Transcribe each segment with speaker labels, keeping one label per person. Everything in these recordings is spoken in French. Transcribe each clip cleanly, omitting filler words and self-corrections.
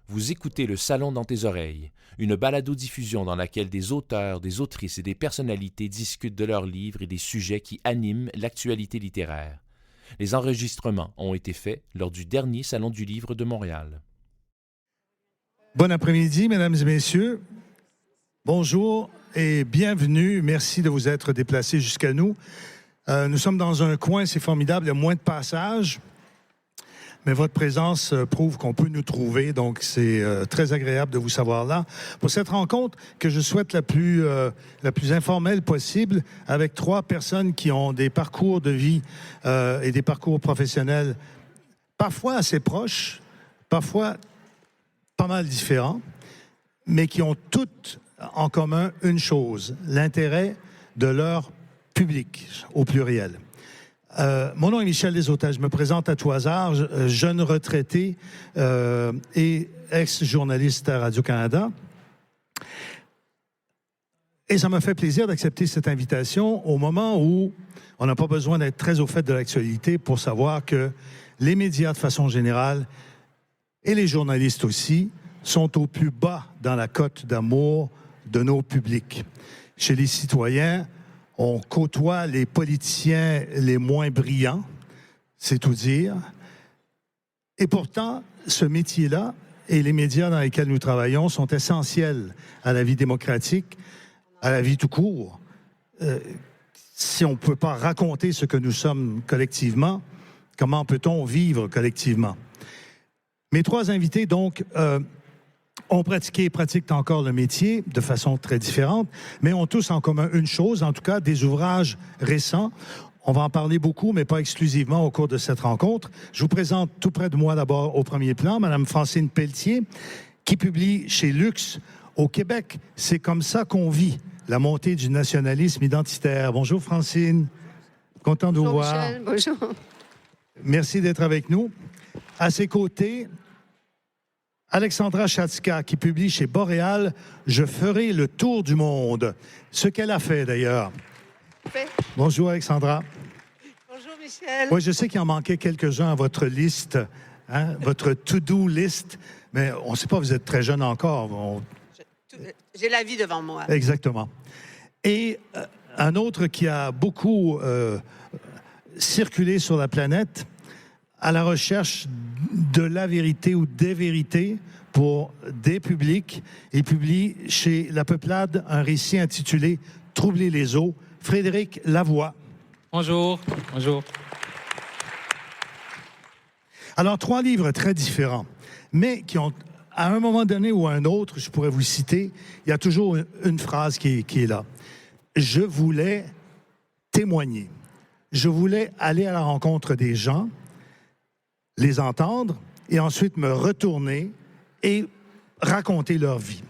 Speaker 1: Vous écoutez Le Salon dans tes oreilles, une balado-diffusion dans laquelle des auteurs, des autrices et des personnalités discutent de leurs livres et des sujets qui animent l'actualité littéraire. Les enregistrements ont été faits lors du dernier Salon du Livre de Montréal.
Speaker 2: Bon après-midi, mesdames et messieurs. Bonjour et bienvenue. Merci de vous être déplacés jusqu'à nous. Nous sommes dans un coin, c'est formidable, il y a moins de passages, mais votre présence prouve qu'on peut nous trouver, donc c'est très agréable de vous savoir là. Pour cette rencontre que je souhaite la plus informelle possible, avec trois personnes qui ont des parcours de vie et des parcours professionnels parfois assez proches, parfois pas mal différents, mais qui ont toutes en commun une chose, l'intérêt de leur public, au pluriel. Mon nom est Michel Desautels, je me présente à tout hasard, jeune retraité et ex-journaliste à Radio-Canada. Et ça m'a fait plaisir d'accepter cette invitation au moment où on n'a pas besoin d'être très au fait de l'actualité pour savoir que les médias, de façon générale, et les journalistes aussi, sont au plus bas dans la cote d'amour de nos publics. Chez les citoyens, on côtoie les politiciens les moins brillants, c'est tout dire. Et pourtant, ce métier-là et les médias dans lesquels nous travaillons sont essentiels à la vie démocratique, à la vie tout court. Si on ne peut pas raconter ce que nous sommes collectivement, comment peut-on vivre collectivement? Mes trois invités, donc, ont pratiqué et pratiquent encore le métier de façon très différente, mais ont tous en commun une chose, en tout cas des ouvrages récents. On va en parler beaucoup, mais pas exclusivement au cours de cette rencontre. Je vous présente tout près de moi d'abord au premier plan, Mme Francine Pelletier, qui publie chez Luxe au Québec. C'est comme ça qu'on vit la montée du nationalisme identitaire. Bonjour Francine, content de vous voir.
Speaker 3: Michel, bonjour.
Speaker 2: Merci d'être avec nous. À ses côtés, Alexandra Chatzka, qui publie chez Boréal « Je ferai le tour du monde ». Ce qu'elle a fait, d'ailleurs. Bonjour, Alexandra.
Speaker 3: Bonjour, Michel.
Speaker 2: Oui, je sais qu'il en manquait quelques-uns à votre liste, hein, votre to-do list, mais on ne sait pas, vous êtes très jeune encore.
Speaker 3: J'ai la vie devant moi.
Speaker 2: Exactement. Et un autre qui a beaucoup circulé sur la planète, à la recherche de la vérité ou des vérités pour des publics. Il publie chez La Peuplade un récit intitulé « Troubler les eaux ». Frédéric Lavoie.
Speaker 4: Bonjour. Bonjour.
Speaker 2: Alors, trois livres très différents, mais qui ont, à un moment donné ou à un autre, je pourrais vous citer, il y a toujours une phrase qui est là. Je voulais témoigner. Je voulais aller à la rencontre des gens, les entendre et ensuite me retourner et raconter leur vie.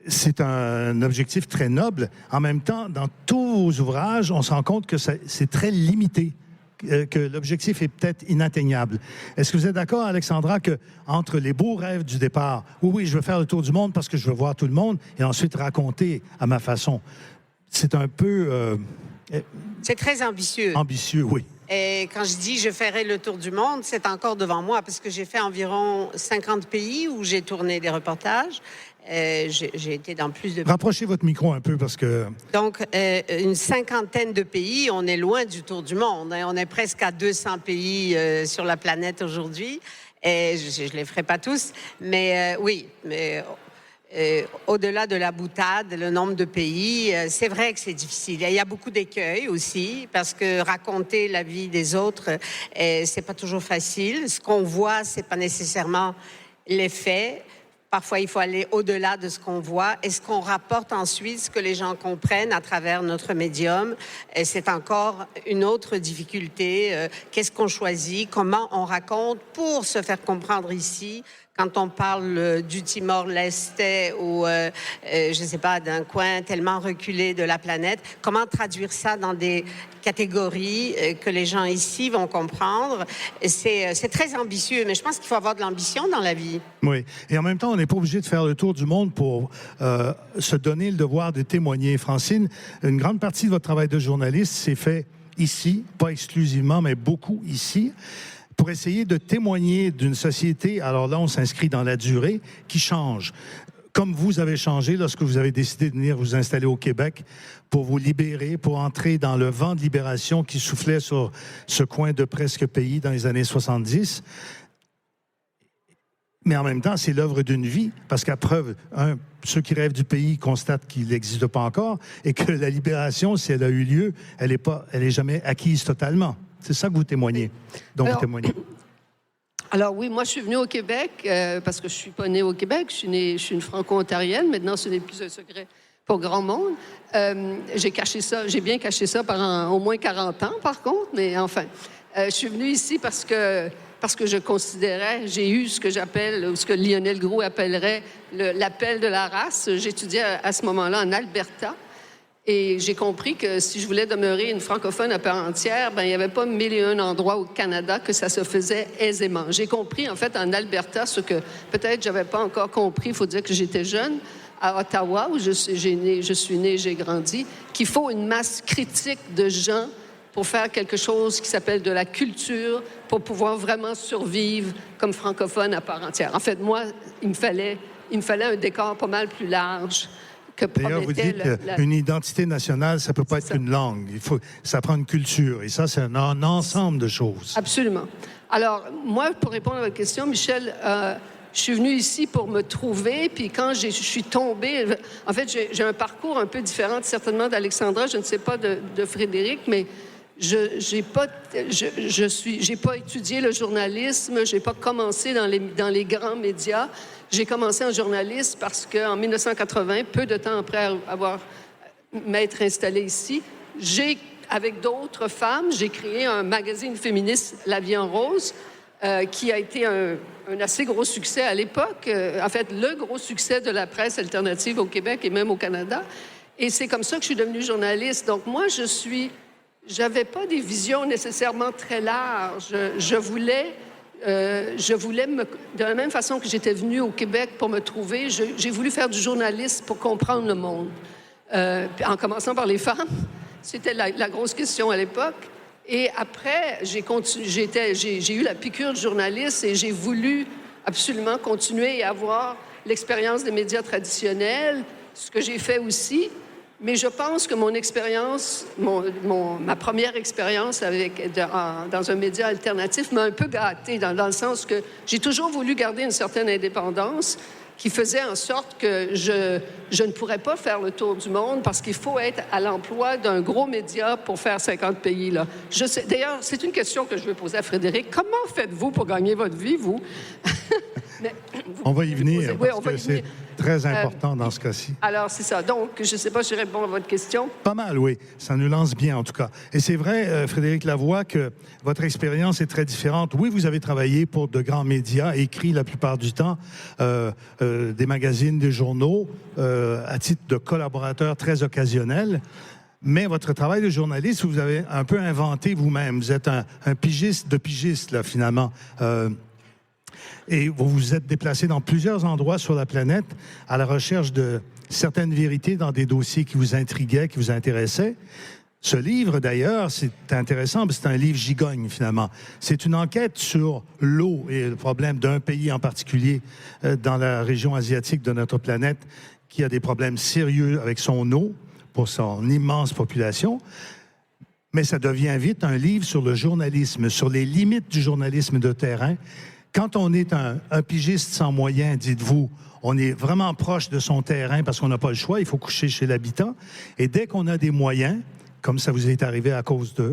Speaker 2: C'est un objectif très noble. En même temps, dans tous vos ouvrages, on se rend compte que c'est très limité, que l'objectif est peut-être inatteignable. Est-ce que vous êtes d'accord, Alexandra, qu'entre les beaux rêves du départ, oui, je veux faire le tour du monde parce que je veux voir tout le monde, et ensuite raconter à ma façon, c'est un peu...
Speaker 3: c'est très ambitieux.
Speaker 2: Ambitieux, oui.
Speaker 3: Et quand je dis « je ferai le tour du monde », c'est encore devant moi, parce que j'ai fait environ 50 pays où j'ai tourné des reportages. J'ai été dans plus de...
Speaker 2: Rapprochez votre micro un peu, parce que...
Speaker 3: Donc, une cinquantaine de pays, on est loin du tour du monde. Hein. On est presque à 200 pays sur la planète aujourd'hui. Et je ne les ferai pas tous, mais oui, mais... au-delà de la boutade, le nombre de pays, c'est vrai que c'est difficile. Il y a beaucoup d'écueils aussi, parce que raconter la vie des autres, c'est pas toujours facile. Ce qu'on voit, c'est pas nécessairement les faits. Parfois, il faut aller au-delà de ce qu'on voit. Et ce qu'on rapporte ensuite, ce que les gens comprennent à travers notre médium, c'est encore une autre difficulté. Qu'est-ce qu'on choisit? Comment on raconte pour se faire comprendre ici? Quand on parle du Timor-Leste ou, je ne sais pas, d'un coin tellement reculé de la planète, comment traduire ça dans des catégories que les gens ici vont comprendre? C'est très ambitieux, mais je pense qu'il faut avoir de l'ambition dans la vie.
Speaker 2: Oui, et en même temps, on n'est pas obligé de faire le tour du monde pour se donner le devoir de témoigner. Francine, une grande partie de votre travail de journaliste s'est fait ici, pas exclusivement, mais beaucoup ici. pour essayer de témoigner d'une société, alors là, on s'inscrit dans la durée, qui change. Comme vous avez changé lorsque vous avez décidé de venir vous installer au Québec pour vous libérer, pour entrer dans le vent de libération qui soufflait sur ce coin de presque pays dans les années 70. Mais en même temps, c'est l'œuvre d'une vie, parce qu'à preuve, ceux qui rêvent du pays constatent qu'il n'existe pas encore et que la libération, si elle a eu lieu, elle est jamais acquise totalement. C'est ça que vous témoignez. Donc, vous témoignez.
Speaker 5: Alors oui, moi je suis venue au Québec parce que je suis pas née au Québec, je suis une franco-ontarienne. Maintenant, ce n'est plus un secret pour grand monde. J'ai bien caché ça pendant au moins 40 ans, par contre, mais enfin, je suis venue ici parce que je considérais, j'ai eu ce que j'appelle, ou ce que Lionel Groulx appellerait l'appel de la race. J'étudiais à ce moment-là en Alberta. Et j'ai compris que si je voulais demeurer une francophone à part entière, il n'y avait pas 1001 endroits au Canada que ça se faisait aisément. J'ai compris, en fait, en Alberta, ce que peut-être je n'avais pas encore compris, il faut dire que j'étais jeune, à Ottawa, où je suis née, j'ai grandi, qu'il faut une masse critique de gens pour faire quelque chose qui s'appelle de la culture, pour pouvoir vraiment survivre comme francophone à part entière. En fait, moi, il me fallait un décor pas mal plus large.
Speaker 2: D'ailleurs, vous dites qu'une identité nationale, ça ne peut pas être une langue. Ça prend une culture. Et ça, c'est un ensemble de choses.
Speaker 5: Absolument. Alors, moi, pour répondre à votre question, Michel, je suis venue ici pour me trouver. Puis quand je suis tombée... En fait, j'ai un parcours un peu différent, certainement, d'Alexandra. Je ne sais pas de Frédéric, mais j'ai pas étudié le journalisme. J'ai pas commencé dans les grands médias. J'ai commencé en journaliste parce qu'en 1980, peu de temps après m'être installée ici, avec d'autres femmes, j'ai créé un magazine féministe, La Vie en Rose, qui a été un assez gros succès à l'époque. En fait, le gros succès de la presse alternative au Québec et même au Canada. Et c'est comme ça que je suis devenue journaliste. Donc moi, j'avais pas des visions nécessairement très larges. Je voulais de la même façon que j'étais venue au Québec pour me trouver, j'ai voulu faire du journalisme pour comprendre le monde. En commençant par les femmes, c'était la grosse question à l'époque. Et après, j'ai eu la piqûre de journaliste et j'ai voulu absolument continuer et avoir l'expérience des médias traditionnels, ce que j'ai fait aussi. Mais je pense que mon expérience, ma première expérience dans un média alternatif m'a un peu gâtée, dans le sens que j'ai toujours voulu garder une certaine indépendance qui faisait en sorte que je ne pourrais pas faire le tour du monde parce qu'il faut être à l'emploi d'un gros média pour faire 50 pays. Là. D'ailleurs, c'est une question que je veux poser à Frédéric. Comment faites-vous pour gagner votre vie, vous?
Speaker 2: On va y venir, parce que c'est très important dans ce cas-ci.
Speaker 5: Alors, c'est ça. Donc, je ne sais pas si je réponds à votre question.
Speaker 2: Pas mal, oui. Ça nous lance bien, en tout cas. Et c'est vrai, Frédéric Lavoie, que votre expérience est très différente. Oui, vous avez travaillé pour de grands médias, écrit la plupart du temps, des magazines, des journaux, à titre de collaborateur très occasionnel. Mais votre travail de journaliste, vous avez un peu inventé vous-même. Vous êtes un pigiste de pigiste, là, finalement. Et vous vous êtes déplacé dans plusieurs endroits sur la planète à la recherche de certaines vérités dans des dossiers qui vous intriguaient, qui vous intéressaient. Ce livre, d'ailleurs, c'est intéressant, parce que c'est un livre gigogne, finalement. C'est une enquête sur l'eau et le problème d'un pays en particulier dans la région asiatique de notre planète qui a des problèmes sérieux avec son eau pour son immense population. Mais ça devient vite un livre sur le journalisme, sur les limites du journalisme de terrain. Quand on est un pigiste sans moyens, dites-vous, on est vraiment proche de son terrain parce qu'on n'a pas le choix, il faut coucher chez l'habitant. Et dès qu'on a des moyens, comme ça vous est arrivé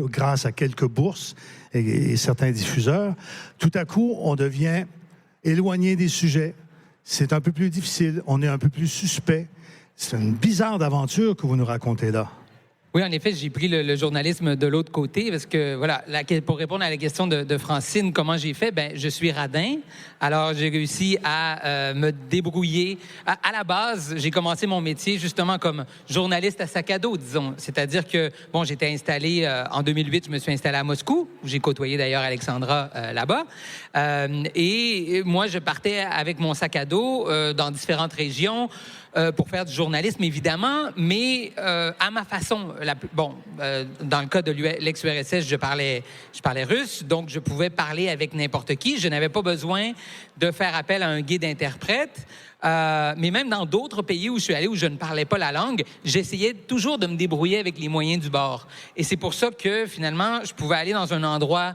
Speaker 2: grâce à quelques bourses et certains diffuseurs, tout à coup, on devient éloigné des sujets. C'est un peu plus difficile, on est un peu plus suspect. C'est une bizarre aventure que vous nous racontez là.
Speaker 4: Oui, en effet, j'ai pris le journalisme de l'autre côté parce que, voilà, pour répondre à la question de Francine, comment j'ai fait? Ben, je suis radin. Alors, j'ai réussi à me débrouiller. À la base, j'ai commencé mon métier justement comme journaliste à sac à dos, disons. C'est-à-dire que, bon, j'étais installé, en 2008, je me suis installé à Moscou, où j'ai côtoyé d'ailleurs Alexandra là-bas. Et moi, je partais avec mon sac à dos dans différentes régions pour faire du journalisme, évidemment, mais à ma façon. dans le cas de l'ex-URSS, je parlais russe, donc je pouvais parler avec n'importe qui. Je n'avais pas besoin de faire appel à un guide interprète. Mais même dans d'autres pays où je suis allé, où je ne parlais pas la langue, j'essayais toujours de me débrouiller avec les moyens du bord. Et c'est pour ça que, finalement, je pouvais aller dans un endroit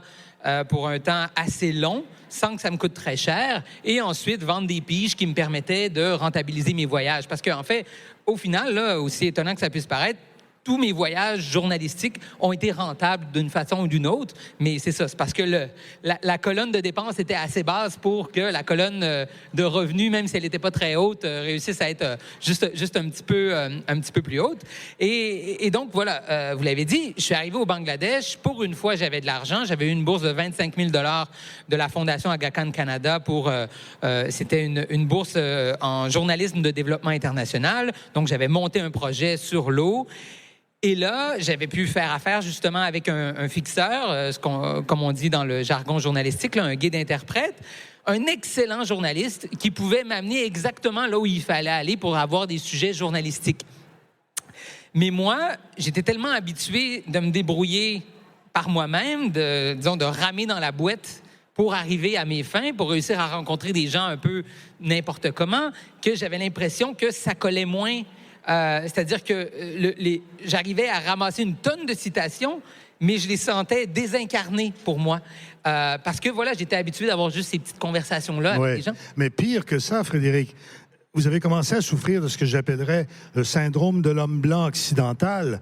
Speaker 4: pour un temps assez long, sans que ça me coûte très cher, et ensuite vendre des piges qui me permettaient de rentabiliser mes voyages. Parce qu'en fait, au final, là, aussi étonnant que ça puisse paraître, tous mes voyages journalistiques ont été rentables d'une façon ou d'une autre, mais c'est ça, c'est parce que la colonne de dépenses était assez basse pour que la colonne de revenus, même si elle n'était pas très haute, réussisse à être juste un petit peu plus haute. Et donc, voilà, vous l'avez dit, je suis arrivé au Bangladesh. Pour une fois, j'avais de l'argent. J'avais eu une bourse de 25 000 $ de la Fondation Aga Khan Canada c'était une bourse en journalisme de développement international. Donc, j'avais monté un projet sur l'eau. Et là, j'avais pu faire affaire justement avec un fixeur, comme on dit dans le jargon journalistique, là, un guide-interprète, un excellent journaliste qui pouvait m'amener exactement là où il fallait aller pour avoir des sujets journalistiques. Mais moi, j'étais tellement habitué de me débrouiller par moi-même, de ramer dans la boîte pour arriver à mes fins, pour réussir à rencontrer des gens un peu n'importe comment, que j'avais l'impression que ça collait moins. C'est-à-dire que j'arrivais à ramasser une tonne de citations, mais je les sentais désincarnées pour moi. Parce que, voilà, j'étais habitué d'avoir juste ces petites conversations-là avec les gens.
Speaker 2: Mais pire que ça, Frédéric, vous avez commencé à souffrir de ce que j'appellerais le syndrome de l'homme blanc occidental.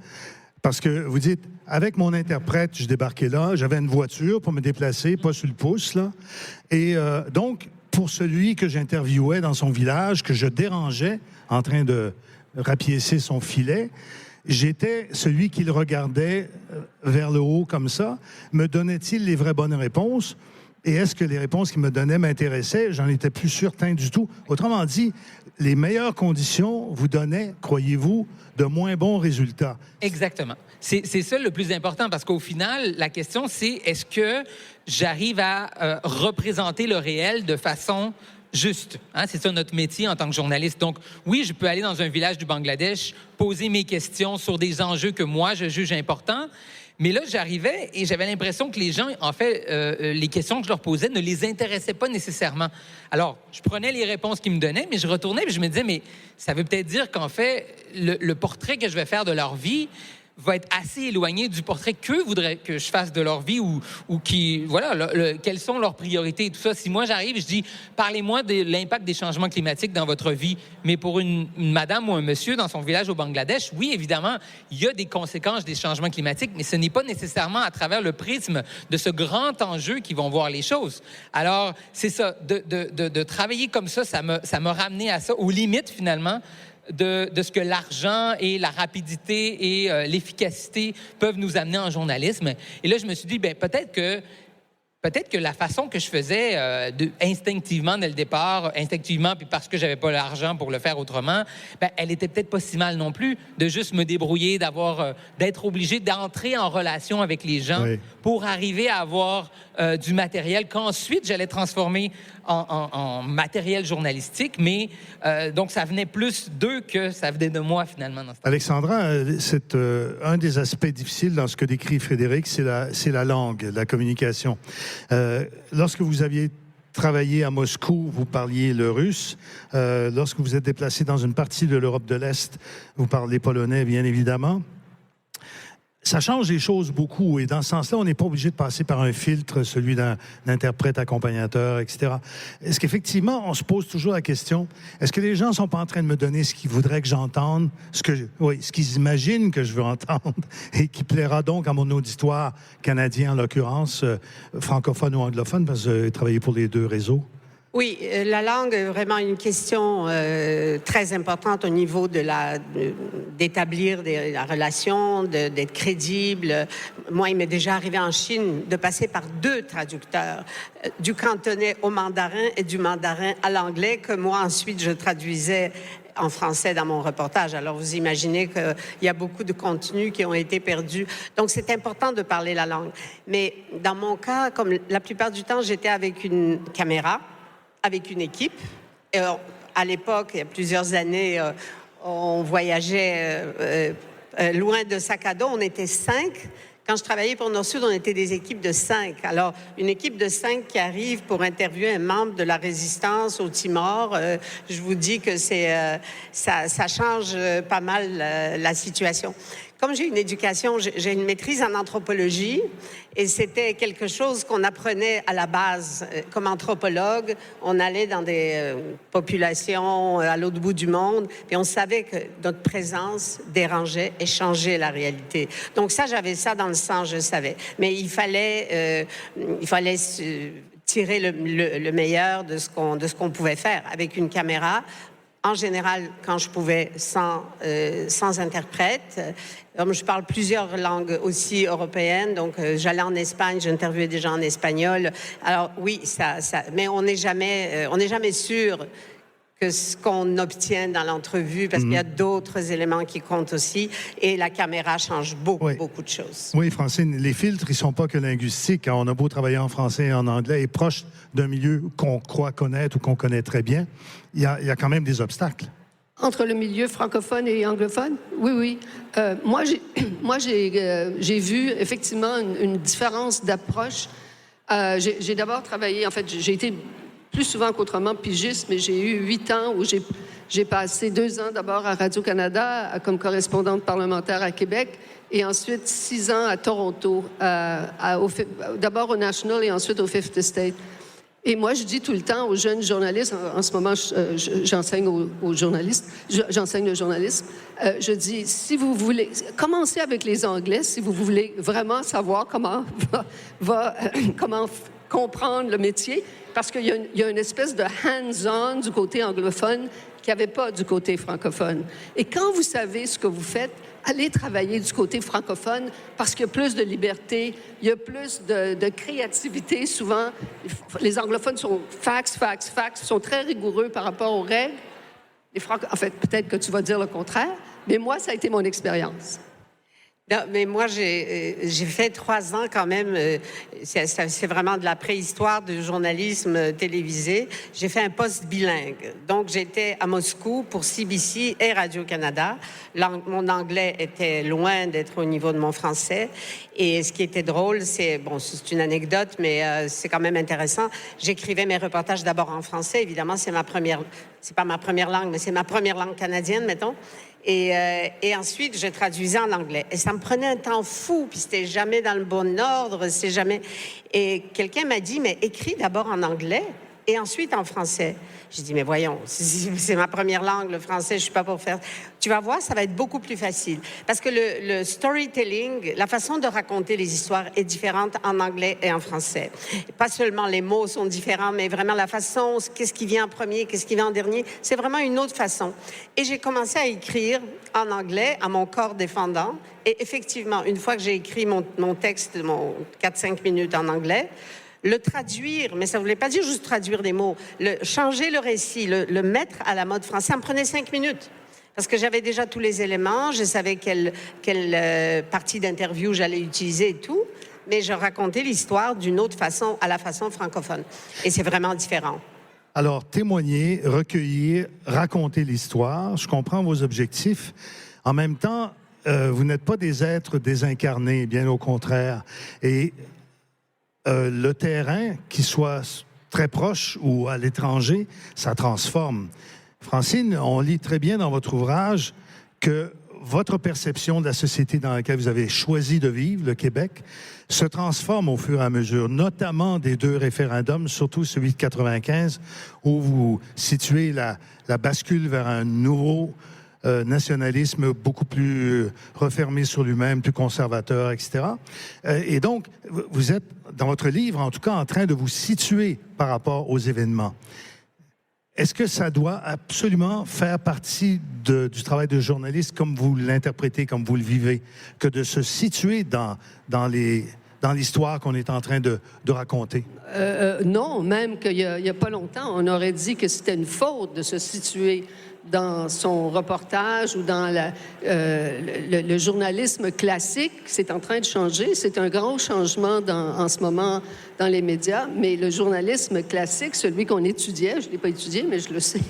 Speaker 2: Parce que vous dites, avec mon interprète, je débarquais là, j'avais une voiture pour me déplacer, pas sur le pouce, là. Et donc, pour celui que j'interviewais dans son village, que je dérangeais en train de rapiécer son filet, j'étais celui qui le regardait vers le haut comme ça. Me donnait-il les vraies bonnes réponses? Et est-ce que les réponses qu'il me donnait m'intéressaient? J'en étais plus certain du tout. Autrement dit, les meilleures conditions vous donnaient, croyez-vous, de moins bons résultats.
Speaker 4: Exactement. C'est ça le plus important, parce qu'au final, la question, c'est est-ce que j'arrive à représenter le réel de façon juste. Hein? C'est ça notre métier en tant que journaliste. Donc, oui, je peux aller dans un village du Bangladesh, poser mes questions sur des enjeux que moi, je juge importants. Mais là, j'arrivais et j'avais l'impression que les gens, en fait, les questions que je leur posais ne les intéressaient pas nécessairement. Alors, je prenais les réponses qu'ils me donnaient, mais je retournais et je me disais, mais ça veut peut-être dire qu'en fait, le portrait que je vais faire de leur vie va être assez éloigné du portrait qu'eux voudraient que je fasse de leur vie ou qui, voilà, quelles sont leurs priorités et tout ça. Si moi j'arrive, je dis, parlez-moi de l'impact des changements climatiques dans votre vie, mais pour une madame ou un monsieur dans son village au Bangladesh, oui, évidemment, il y a des conséquences des changements climatiques, mais ce n'est pas nécessairement à travers le prisme de ce grand enjeu qu'ils vont voir les choses. Alors, c'est ça, de travailler comme ça m'a ramené à ça, aux limites, finalement, de ce que l'argent et la rapidité et l'efficacité peuvent nous amener en journalisme. Et là, je me suis dit, peut-être que la façon que je faisais instinctivement dès le départ, instinctivement, puis parce que j'avais pas l'argent pour le faire autrement, elle était peut-être pas si mal non plus, de juste me débrouiller, d'être obligé d'entrer en relation avec les gens pour arriver à avoir du matériel qu'ensuite j'allais transformer en matériel journalistique, mais donc ça venait plus d'eux que ça venait de moi finalement.
Speaker 2: Alexandra, c'est un des aspects difficiles dans ce que décrit Frédéric, c'est la langue, la communication. Lorsque vous aviez travaillé à Moscou, vous parliez le russe. Lorsque vous êtes déplacé dans une partie de l'Europe de l'Est, vous parlez polonais, bien évidemment. Ça change les choses beaucoup. Et dans ce sens-là, on n'est pas obligé de passer par un filtre, celui d'un interprète, accompagnateur, etc. Est-ce qu'effectivement, on se pose toujours la question, est-ce que les gens ne sont pas en train de me donner ce qu'ils voudraient que j'entende, ce qu'ils imaginent que je veux entendre, et qui plaira donc à mon auditoire canadien, en l'occurrence, francophone ou anglophone, parce que j'ai travaillé pour les deux réseaux?
Speaker 3: Oui, la langue est vraiment une question très importante au niveau d'établir la relation, d'être crédible. Moi, il m'est déjà arrivé en Chine de passer par 2 traducteurs, du cantonais au mandarin et du mandarin à l'anglais, que moi, ensuite, je traduisais en français dans mon reportage. Alors, vous imaginez qu'il y a beaucoup de contenus qui ont été perdus. Donc, c'est important de parler la langue. Mais dans mon cas, comme la plupart du temps, j'étais avec une caméra, avec une équipe. À l'époque, il y a plusieurs années, on voyageait loin de sac à dos. On était 5. Quand je travaillais pour Nord-Sud, on était des équipes de 5. Alors, une équipe de 5 qui arrive pour interviewer un membre de la résistance au Timor, je vous dis que ça change pas mal la situation. Comme j'ai une éducation, j'ai une maîtrise en anthropologie et c'était quelque chose qu'on apprenait à la base. Comme anthropologue, on allait dans des populations à l'autre bout du monde et on savait que notre présence dérangeait et changeait la réalité. Donc ça, j'avais ça dans le sang, je savais. Mais il fallait tirer le meilleur de ce qu'on pouvait faire avec une caméra. En général, quand je pouvais, sans interprète. Comme je parle plusieurs langues aussi européennes, donc j'allais en Espagne, j'interviewais des gens en espagnol. Alors oui, mais on n'est jamais sûr que ce qu'on obtient dans l'entrevue, parce qu'il y a d'autres éléments qui comptent aussi, et la caméra change beaucoup de choses.
Speaker 2: Oui, Francine, les filtres, ils ne sont pas que linguistiques. On a beau travailler en français et en anglais, et proche d'un milieu qu'on croit connaître ou qu'on connaît très bien, il y a quand même des obstacles.
Speaker 5: Entre le milieu francophone et anglophone? Oui. Moi, j'ai vu effectivement une différence d'approche. J'ai d'abord travaillé, en fait, j'ai été plus souvent qu'autrement pigiste, mais j'ai eu 8 ans où j'ai passé 2 ans d'abord à Radio-Canada comme correspondante parlementaire à Québec et ensuite 6 ans à Toronto, d'abord au National et ensuite au Fifth Estate. Et moi, je dis tout le temps aux jeunes journalistes, en ce moment, j'enseigne aux journalistes, j'enseigne le journalisme, je dis, si vous voulez, commencez avec les Anglais, si vous voulez vraiment savoir comment comment comprendre le métier, parce qu'il y a une espèce de hands-on du côté anglophone qu'il n'y avait pas du côté francophone. Et quand vous savez ce que vous faites, allez travailler du côté francophone parce qu'il y a plus de liberté, il y a plus de créativité. Souvent, les anglophones sont facts, sont très rigoureux par rapport aux règles. En fait, peut-être que tu vas dire le contraire, mais moi, ça a été mon expérience.
Speaker 3: Non, mais moi, j'ai fait 3 ans quand même. C'est vraiment de la préhistoire du journalisme télévisé. J'ai fait un poste bilingue. Donc, j'étais à Moscou pour CBC et Radio-Canada. Mon anglais était loin d'être au niveau de mon français. Et ce qui était drôle, c'est une anecdote, mais c'est quand même intéressant. J'écrivais mes reportages d'abord en français. Évidemment, c'est pas ma première langue, mais c'est ma première langue canadienne, mettons. Et ensuite, je traduisais en anglais. Et ça me prenait un temps fou, puis c'était jamais dans le bon ordre, c'est jamais... Et quelqu'un m'a dit, mais écris d'abord en anglais et ensuite en français. J'ai dit, mais voyons, c'est ma première langue, le français, je suis pas pour faire... Tu vas voir, ça va être beaucoup plus facile. Parce que le storytelling, la façon de raconter les histoires est différente en anglais et en français. Pas seulement les mots sont différents, mais vraiment la façon, qu'est-ce qui vient en premier, qu'est-ce qui vient en dernier, c'est vraiment une autre façon. Et j'ai commencé à écrire en anglais, à mon corps défendant. Et effectivement, une fois que j'ai écrit mon texte, mon 4-5 minutes en anglais, le traduire, mais ça ne voulait pas dire juste traduire des mots, changer le récit, le mettre à la mode français, ça me prenait 5 minutes. Parce que j'avais déjà tous les éléments, je savais quelle partie d'interview j'allais utiliser et tout, mais je racontais l'histoire d'une autre façon, à la façon francophone. Et c'est vraiment différent.
Speaker 2: Alors, témoigner, recueillir, raconter l'histoire, je comprends vos objectifs. En même temps, vous n'êtes pas des êtres désincarnés, bien au contraire. Et le terrain, qu'il soit très proche ou à l'étranger, ça transforme. Francine, on lit très bien dans votre ouvrage que votre perception de la société dans laquelle vous avez choisi de vivre, le Québec, se transforme au fur et à mesure, notamment des 2 référendums, surtout celui de 95, où vous situez la bascule vers un nouveau nationalisme beaucoup plus refermé sur lui-même, plus conservateur, etc. Et donc, vous êtes, dans votre livre, en tout cas, en train de vous situer par rapport aux événements. Est-ce que ça doit absolument faire partie du travail de journaliste, comme vous l'interprétez, comme vous le vivez, que de se situer dans l'histoire qu'on est en train de raconter?
Speaker 5: Non, même qu'il n'y a pas longtemps, on aurait dit que c'était une faute de se situer dans son reportage ou dans le journalisme classique, c'est en train de changer. C'est un grand changement en ce moment dans les médias, mais le journalisme classique, celui qu'on étudiait, je ne l'ai pas étudié, mais je le sais,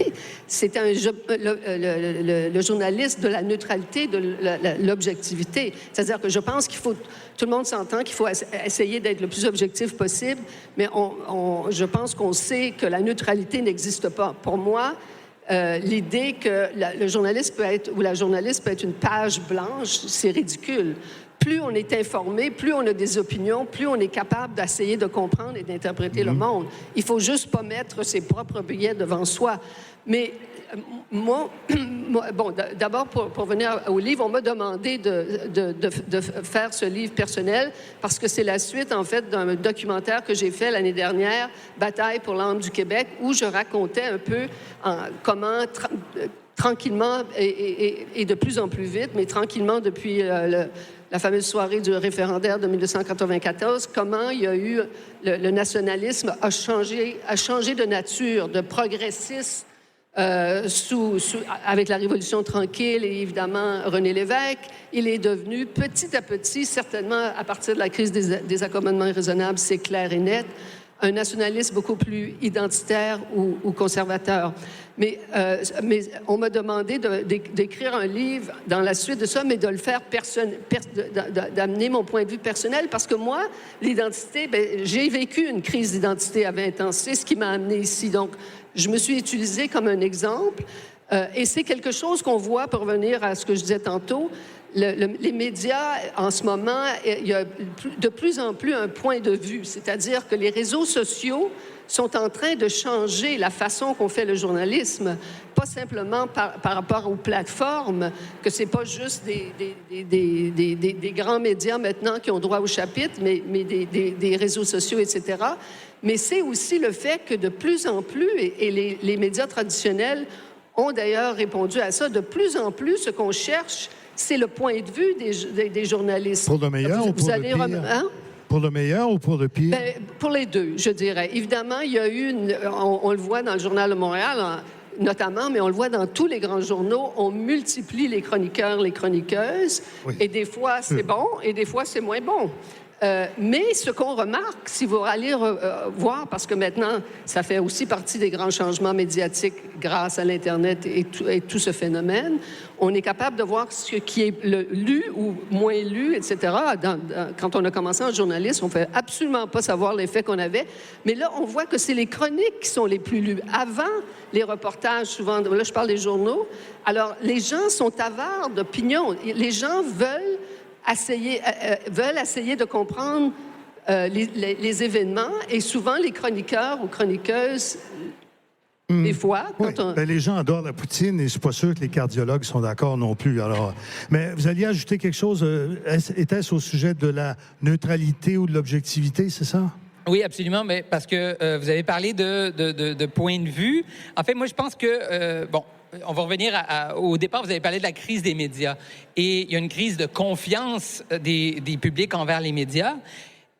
Speaker 5: c'est le journalisme de la neutralité, de l'objectivité. C'est-à-dire que je pense qu'il faut, tout le monde s'entend qu'il faut essayer d'être le plus objectif possible, mais je pense qu'on sait que la neutralité n'existe pas. Pour moi, l'idée que le journaliste peut être, ou la journaliste peut être une page blanche, c'est ridicule. Plus on est informé, plus on a des opinions, plus on est capable d'essayer de comprendre et d'interpréter le monde. Il faut juste pas mettre ses propres billets devant soi. Mais moi bon, d'abord, pour venir au livre, on m'a demandé de faire ce livre personnel parce que c'est la suite, en fait, d'un documentaire que j'ai fait l'année dernière, Bataille pour l'âme du Québec, où je racontais un peu comment tranquillement et de plus en plus vite, mais tranquillement depuis la fameuse soirée du référendaire de 1994, comment il y a eu le nationalisme a changé de nature, de progressiste avec la Révolution tranquille et évidemment René Lévesque. Il est devenu petit à petit, certainement à partir de la crise des accommodements raisonnables, c'est clair et net, un nationalisme beaucoup plus identitaire ou conservateur. Mais on m'a demandé d'écrire un livre dans la suite de ça, mais de le faire d'amener mon point de vue personnel, parce que moi, l'identité, j'ai vécu une crise d'identité à 20 ans. C'est ce qui m'a amené ici. Donc, je me suis utilisée comme un exemple. Et c'est quelque chose qu'on voit, pour revenir à ce que je disais tantôt, les médias, en ce moment, il y a de plus en plus un point de vue. C'est-à-dire que les réseaux sociaux sont en train de changer la façon qu'on fait le journalisme, pas simplement par rapport aux plateformes, que c'est pas juste des grands médias maintenant qui ont droit au chapitre, mais des réseaux sociaux, etc. Mais c'est aussi le fait que de plus en plus, et les médias traditionnels ont d'ailleurs répondu à ça, de plus en plus, ce qu'on cherche, c'est le point de vue des journalistes.
Speaker 2: Pour le meilleur ou pour le pire?
Speaker 5: Hein?
Speaker 2: Pour le meilleur ou pour le pire?
Speaker 5: Pour les deux, je dirais. Évidemment, il y a eu on le voit dans le Journal de Montréal, notamment, mais on le voit dans tous les grands journaux, on multiplie les chroniqueurs, les chroniqueuses, oui. Et des fois, c'est bon, et des fois, c'est moins bon. Mais ce qu'on remarque, si vous allez voir, parce que maintenant, ça fait aussi partie des grands changements médiatiques grâce à l'Internet et tout ce phénomène, on est capable de voir ce qui est lu ou moins lu, etc. Quand on a commencé en journalisme, on ne fait absolument pas savoir l'effet qu'on avait. Mais là, on voit que c'est les chroniques qui sont les plus lues. Avant, les reportages, souvent, là, je parle des journaux. Alors, les gens sont avares d'opinions. Les gens veulent essayer de comprendre les événements, et souvent les chroniqueurs ou chroniqueuses, des fois...
Speaker 2: les gens adorent la poutine et je ne suis pas sûr que les cardiologues sont d'accord non plus. Alors, mais vous alliez ajouter quelque chose, était-ce au sujet de la neutralité ou de l'objectivité, c'est ça?
Speaker 4: Oui, absolument, mais parce que vous avez parlé de point de vue. En fait, moi, je pense que... on va revenir au départ, vous avez parlé de la crise des médias. Et il y a une crise de confiance des publics envers les médias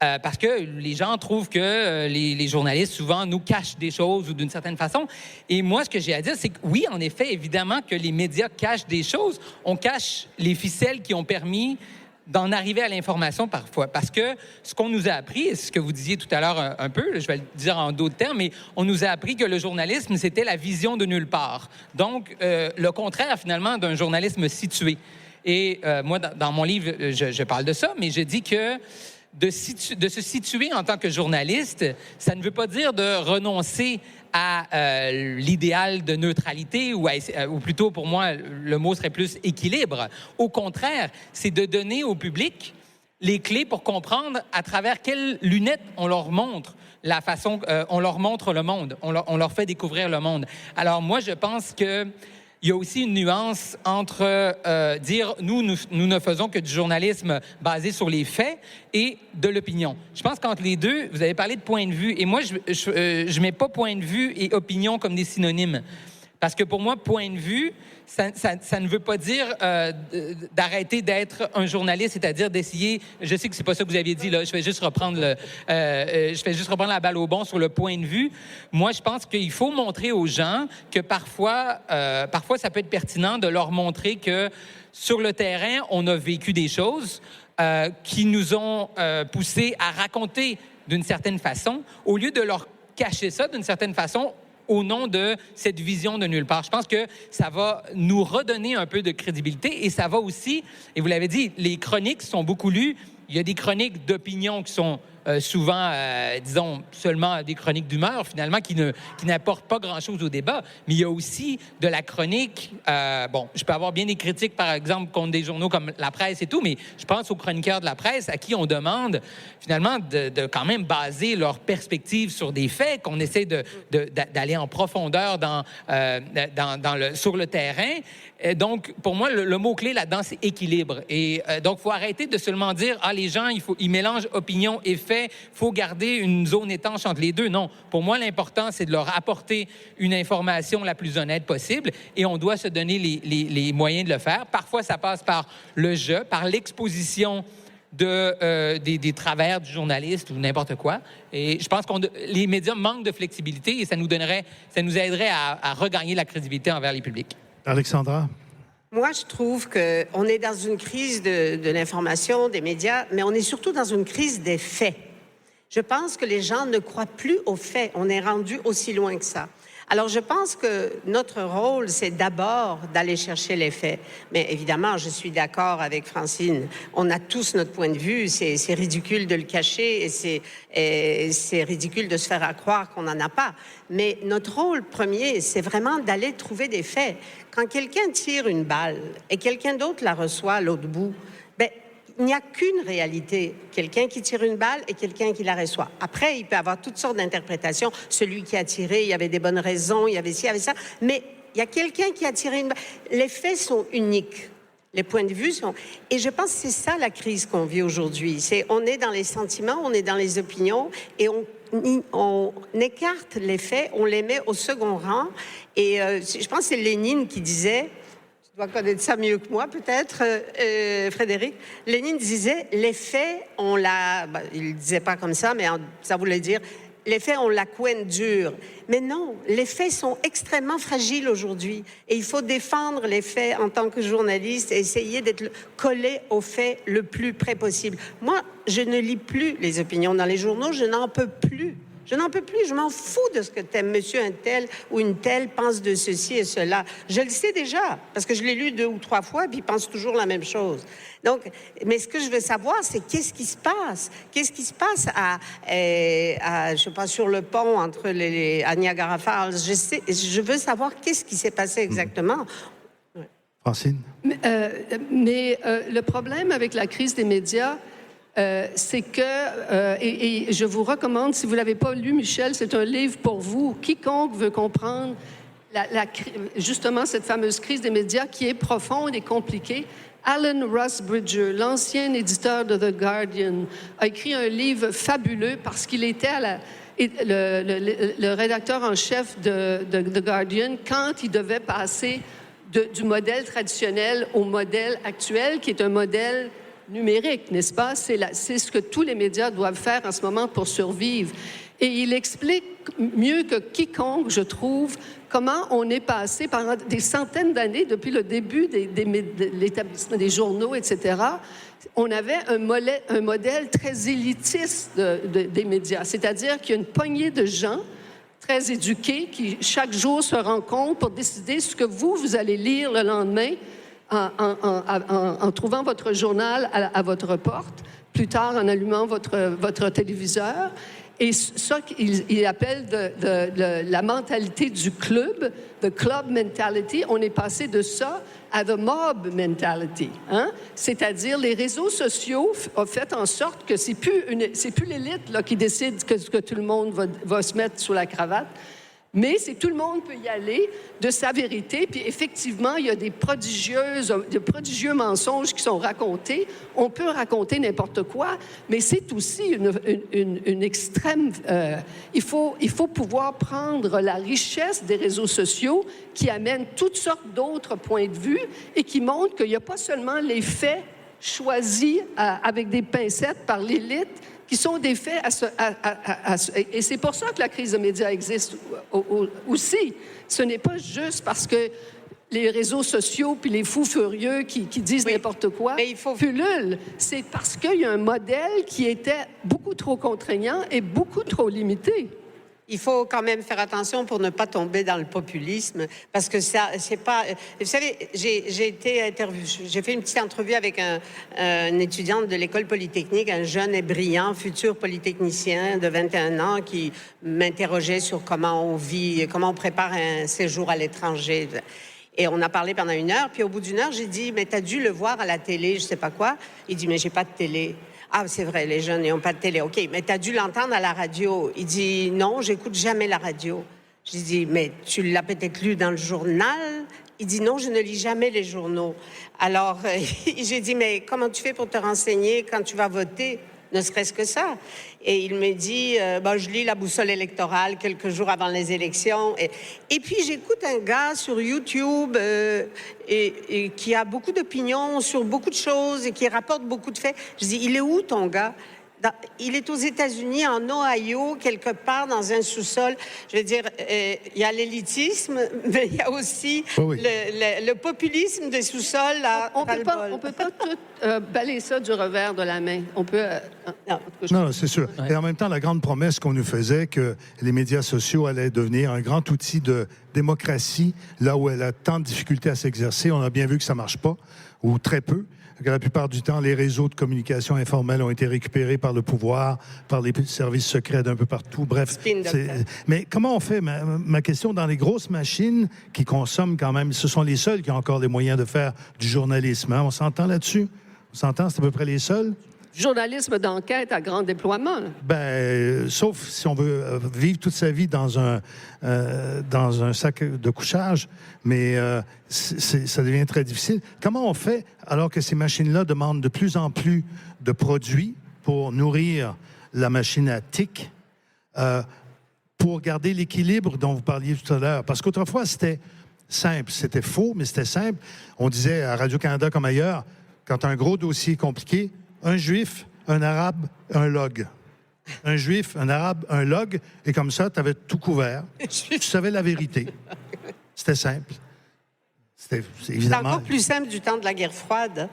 Speaker 4: parce que les gens trouvent que les journalistes, souvent, nous cachent des choses ou d'une certaine façon. Et moi, ce que j'ai à dire, c'est que oui, en effet, évidemment que les médias cachent des choses. On cache les ficelles qui ont permis d'en arriver à l'information parfois. Parce que ce qu'on nous a appris, et ce que vous disiez tout à l'heure un peu, je vais le dire en d'autres termes, mais on nous a appris que le journalisme, c'était la vision de nulle part. Donc, le contraire, finalement, d'un journalisme situé. Et moi, dans mon livre, je parle de ça, mais je dis que de se situer en tant que journaliste, ça ne veut pas dire de renoncer à l'idéal de neutralité ou plutôt, pour moi, le mot serait plus équilibre. Au contraire, c'est de donner au public les clés pour comprendre à travers quelles lunettes on leur montre la façon, on leur montre le monde, on leur fait découvrir le monde. Alors moi, je pense que il y a aussi une nuance entre dire nous ne faisons que du journalisme basé sur les faits et de l'opinion. Je pense qu'entre les deux, vous avez parlé de point de vue. Et moi, je mets pas point de vue et opinion comme des synonymes. Parce que pour moi, point de vue, ça ne veut pas dire d'arrêter d'être un journaliste, c'est-à-dire d'essayer... Je sais que c'est pas ça que vous aviez dit, là. Je vais juste reprendre la balle au bon sur le point de vue. Moi, je pense qu'il faut montrer aux gens que parfois, ça peut être pertinent de leur montrer que sur le terrain, on a vécu des choses qui nous ont poussés à raconter d'une certaine façon, au lieu de leur cacher ça d'une certaine façon au nom de cette vision de nulle part. Je pense que ça va nous redonner un peu de crédibilité et ça va aussi, et vous l'avez dit, les chroniques sont beaucoup lues. Il y a des chroniques d'opinion qui sont souvent, disons, seulement des chroniques d'humeur, finalement, qui n'apportent pas grand-chose au débat. Mais il y a aussi de la chronique... je peux avoir bien des critiques, par exemple, contre des journaux comme La Presse et tout, mais je pense aux chroniqueurs de La Presse à qui on demande, finalement, de quand même baser leur perspective sur des faits, qu'on essaie d'aller en profondeur sur le terrain. Et donc, pour moi, le mot-clé là-dedans, c'est équilibre. Et donc, il faut arrêter de seulement dire, les gens, ils mélangent opinion et fait. Il faut garder une zone étanche entre les deux. Non. Pour moi, l'important, c'est de leur apporter une information la plus honnête possible et on doit se donner les moyens de le faire. Parfois, ça passe par le jeu, par l'exposition des travers du journaliste ou n'importe quoi. Et je pense que les médias manquent de flexibilité et ça nous aiderait à regagner la crédibilité envers les publics.
Speaker 2: Alexandra?
Speaker 3: Moi, je trouve qu'on est dans une crise de l'information, des médias, mais on est surtout dans une crise des faits. Je pense que les gens ne croient plus aux faits. On est rendu aussi loin que ça. Alors, je pense que notre rôle, c'est d'abord d'aller chercher les faits. Mais évidemment, je suis d'accord avec Francine. On a tous notre point de vue. C'est ridicule de le cacher et c'est ridicule de se faire croire qu'on n'en a pas. Mais notre rôle premier, c'est vraiment d'aller trouver des faits. Quand quelqu'un tire une balle et quelqu'un d'autre la reçoit à l'autre bout, il n'y a qu'une réalité. Quelqu'un qui tire une balle et quelqu'un qui la reçoit. Après, il peut y avoir toutes sortes d'interprétations. Celui qui a tiré, il y avait des bonnes raisons, il y avait ci, il y avait ça. Mais il y a quelqu'un qui a tiré une balle. Les faits sont uniques. Les points de vue sont... Et je pense que c'est ça la crise qu'on vit aujourd'hui. On est dans les sentiments, on est dans les opinions et on écarte les faits, on les met au second rang. Et je pense que c'est Lénine qui disait... Tu dois connaître ça mieux que moi, peut-être, Frédéric. Lénine disait, les faits, il ne disait pas comme ça, mais ça voulait dire, les faits ont la couenne dure. Mais non, les faits sont extrêmement fragiles aujourd'hui. Et il faut défendre les faits en tant que journaliste et essayer d'être collé aux faits le plus près possible. Moi, je ne lis plus les opinions dans les journaux, je n'en peux plus. Je n'en peux plus, je m'en fous de ce que monsieur un tel ou une telle pense de ceci et cela. Je le sais déjà, parce que je l'ai lu 2 ou 3 fois, puis il pense toujours la même chose. Donc, mais ce que je veux savoir, c'est qu'est-ce qui se passe? Qu'est-ce qui se passe je sais pas, sur le pont entre à Niagara Falls? Je veux savoir qu'est-ce qui s'est passé exactement.
Speaker 2: Ouais. Francine?
Speaker 5: Mais le problème avec la crise des médias, c'est que, et je vous recommande, si vous ne l'avez pas lu, Michel, c'est un livre pour vous. Quiconque veut comprendre justement cette fameuse crise des médias qui est profonde et compliquée. Alan Rusbridger, l'ancien éditeur de The Guardian, a écrit un livre fabuleux parce qu'il était le rédacteur en chef de The Guardian quand il devait passer du modèle traditionnel au modèle actuel, qui est un modèle numérique, n'est-ce pas? C'est ce que tous les médias doivent faire en ce moment pour survivre. Et il explique mieux que quiconque, je trouve, comment on est passé pendant des centaines d'années, depuis le début de l'établissement des journaux, etc. On avait un modèle très élitiste des médias, c'est-à-dire qu'il y a une poignée de gens très éduqués qui, chaque jour, se rencontrent pour décider ce que vous allez lire le lendemain en trouvant votre journal à votre porte, plus tard en allumant votre téléviseur. Et ça qu'il appelle la mentalité du club, the club mentality, on est passé de ça à the mob mentality. Hein? C'est-à-dire, les réseaux sociaux ont fait en sorte que c'est plus l'élite là, qui décide que tout le monde va se mettre sous la cravate. Mais tout le monde peut y aller de sa vérité. Puis effectivement, il y a de prodigieux mensonges qui sont racontés. On peut raconter n'importe quoi, mais c'est aussi une extrême... il faut pouvoir prendre la richesse des réseaux sociaux qui amènent toutes sortes d'autres points de vue et qui montrent qu'il n'y a pas seulement les faits choisis avec des pincettes par l'élite, qui sont des faits et c'est pour ça que la crise de médias existe aussi. Ce n'est pas juste parce que les réseaux sociaux puis les fous furieux qui disent n'importe quoi pullulent. C'est parce qu'il y a un modèle qui était beaucoup trop contraignant et beaucoup trop limité.
Speaker 3: Il faut quand même faire attention pour ne pas tomber dans le populisme, parce que ça, c'est pas... Vous savez, j'ai fait une petite entrevue avec un étudiant de l'école polytechnique, un jeune et brillant futur polytechnicien de 21 ans qui m'interrogeait sur comment on vit, comment on prépare un séjour à l'étranger. Et on a parlé pendant 1 heure, puis au bout d'1 heure, j'ai dit, mais t'as dû le voir à la télé, je sais pas quoi. Il dit, mais j'ai pas de télé. Ah, c'est vrai, les jeunes n'ont pas de télé. OK, mais tu as dû l'entendre à la radio. Il dit, non, j'écoute jamais la radio. Je dis, mais tu l'as peut-être lu dans le journal? Il dit, non, je ne lis jamais les journaux. Alors, j'ai dit, mais comment tu fais pour te renseigner quand tu vas voter? Ne serait-ce que ça. Et il me dit, je lis la boussole électorale quelques jours avant les élections. Et puis, j'écoute un gars sur YouTube et qui a beaucoup d'opinions sur beaucoup de choses et qui rapporte beaucoup de faits. Je dis, il est où ton gars? Il est aux États-Unis, en Ohio, quelque part dans un sous-sol. Je veux dire, il y a l'élitisme, mais il y a aussi le populisme des sous-sols.
Speaker 5: On peut pas tout balayer ça du revers de la main. On peut...
Speaker 2: Non, c'est sûr. Ouais. Et en même temps, la grande promesse qu'on nous faisait que les médias sociaux allaient devenir un grand outil de démocratie, là où elle a tant de difficultés à s'exercer, on a bien vu que ça marche pas, ou très peu. Que la plupart du temps, les réseaux de communication informels ont été récupérés par le pouvoir, par les services secrets d'un peu partout. Bref, mais comment on fait? Ma question, dans les grosses machines qui consomment quand même, ce sont les seuls qui ont encore les moyens de faire du journalisme. Hein? On s'entend là-dessus? On s'entend? C'est à peu près les seuls?
Speaker 5: Journalisme d'enquête à grand déploiement.
Speaker 2: Sauf si on veut vivre toute sa vie dans un sac de couchage, mais ça devient très difficile. Comment on fait, alors que ces machines-là demandent de plus en plus de produits pour nourrir la machine à TIC, pour garder l'équilibre dont vous parliez tout à l'heure? Parce qu'autrefois, c'était simple. C'était faux, mais c'était simple. On disait à Radio-Canada comme ailleurs, quand un gros dossier compliqué, un juif, un arabe, un log. Un juif, un arabe, un log, et comme ça, tu avais tout couvert. Tu savais la vérité. C'était simple. C'était évidemment...
Speaker 3: encore plus simple du temps de la guerre froide.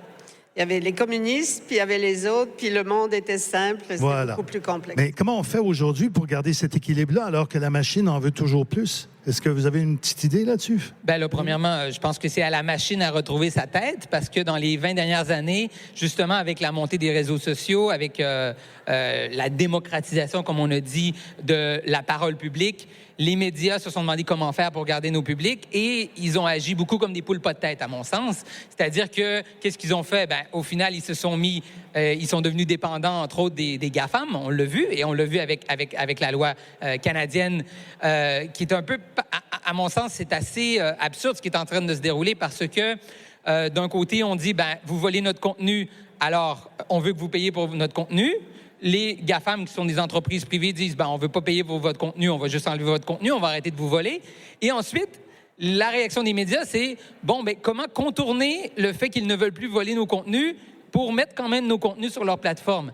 Speaker 3: Il y avait les communistes, puis il y avait les autres, puis le monde était simple. C'était beaucoup plus complexe.
Speaker 2: Mais comment on fait aujourd'hui pour garder cet équilibre-là, alors que la machine en veut toujours plus? Est-ce que vous avez une petite idée là-dessus?
Speaker 4: Premièrement, je pense que c'est à la machine à retrouver sa tête, parce que dans les 20 dernières années, justement, avec la montée des réseaux sociaux, avec la démocratisation, comme on a dit, de la parole publique, les médias se sont demandé comment faire pour garder nos publics et ils ont agi beaucoup comme des poules pas de tête, à mon sens. C'est-à-dire que, qu'est-ce qu'ils ont fait? Au final, ils se sont mis, ils sont devenus dépendants, entre autres, des GAFAM. On l'a vu, et on l'a vu avec la loi canadienne, qui est un peu, à mon sens, c'est assez absurde ce qui est en train de se dérouler parce que, d'un côté, on dit, vous volez notre contenu, alors on veut que vous payiez pour notre contenu. Les GAFAM, qui sont des entreprises privées, disent, on ne veut pas payer pour votre contenu, on va juste enlever votre contenu, on va arrêter de vous voler. Et ensuite, la réaction des médias, c'est, comment contourner le fait qu'ils ne veulent plus voler nos contenus pour mettre quand même nos contenus sur leur plateforme.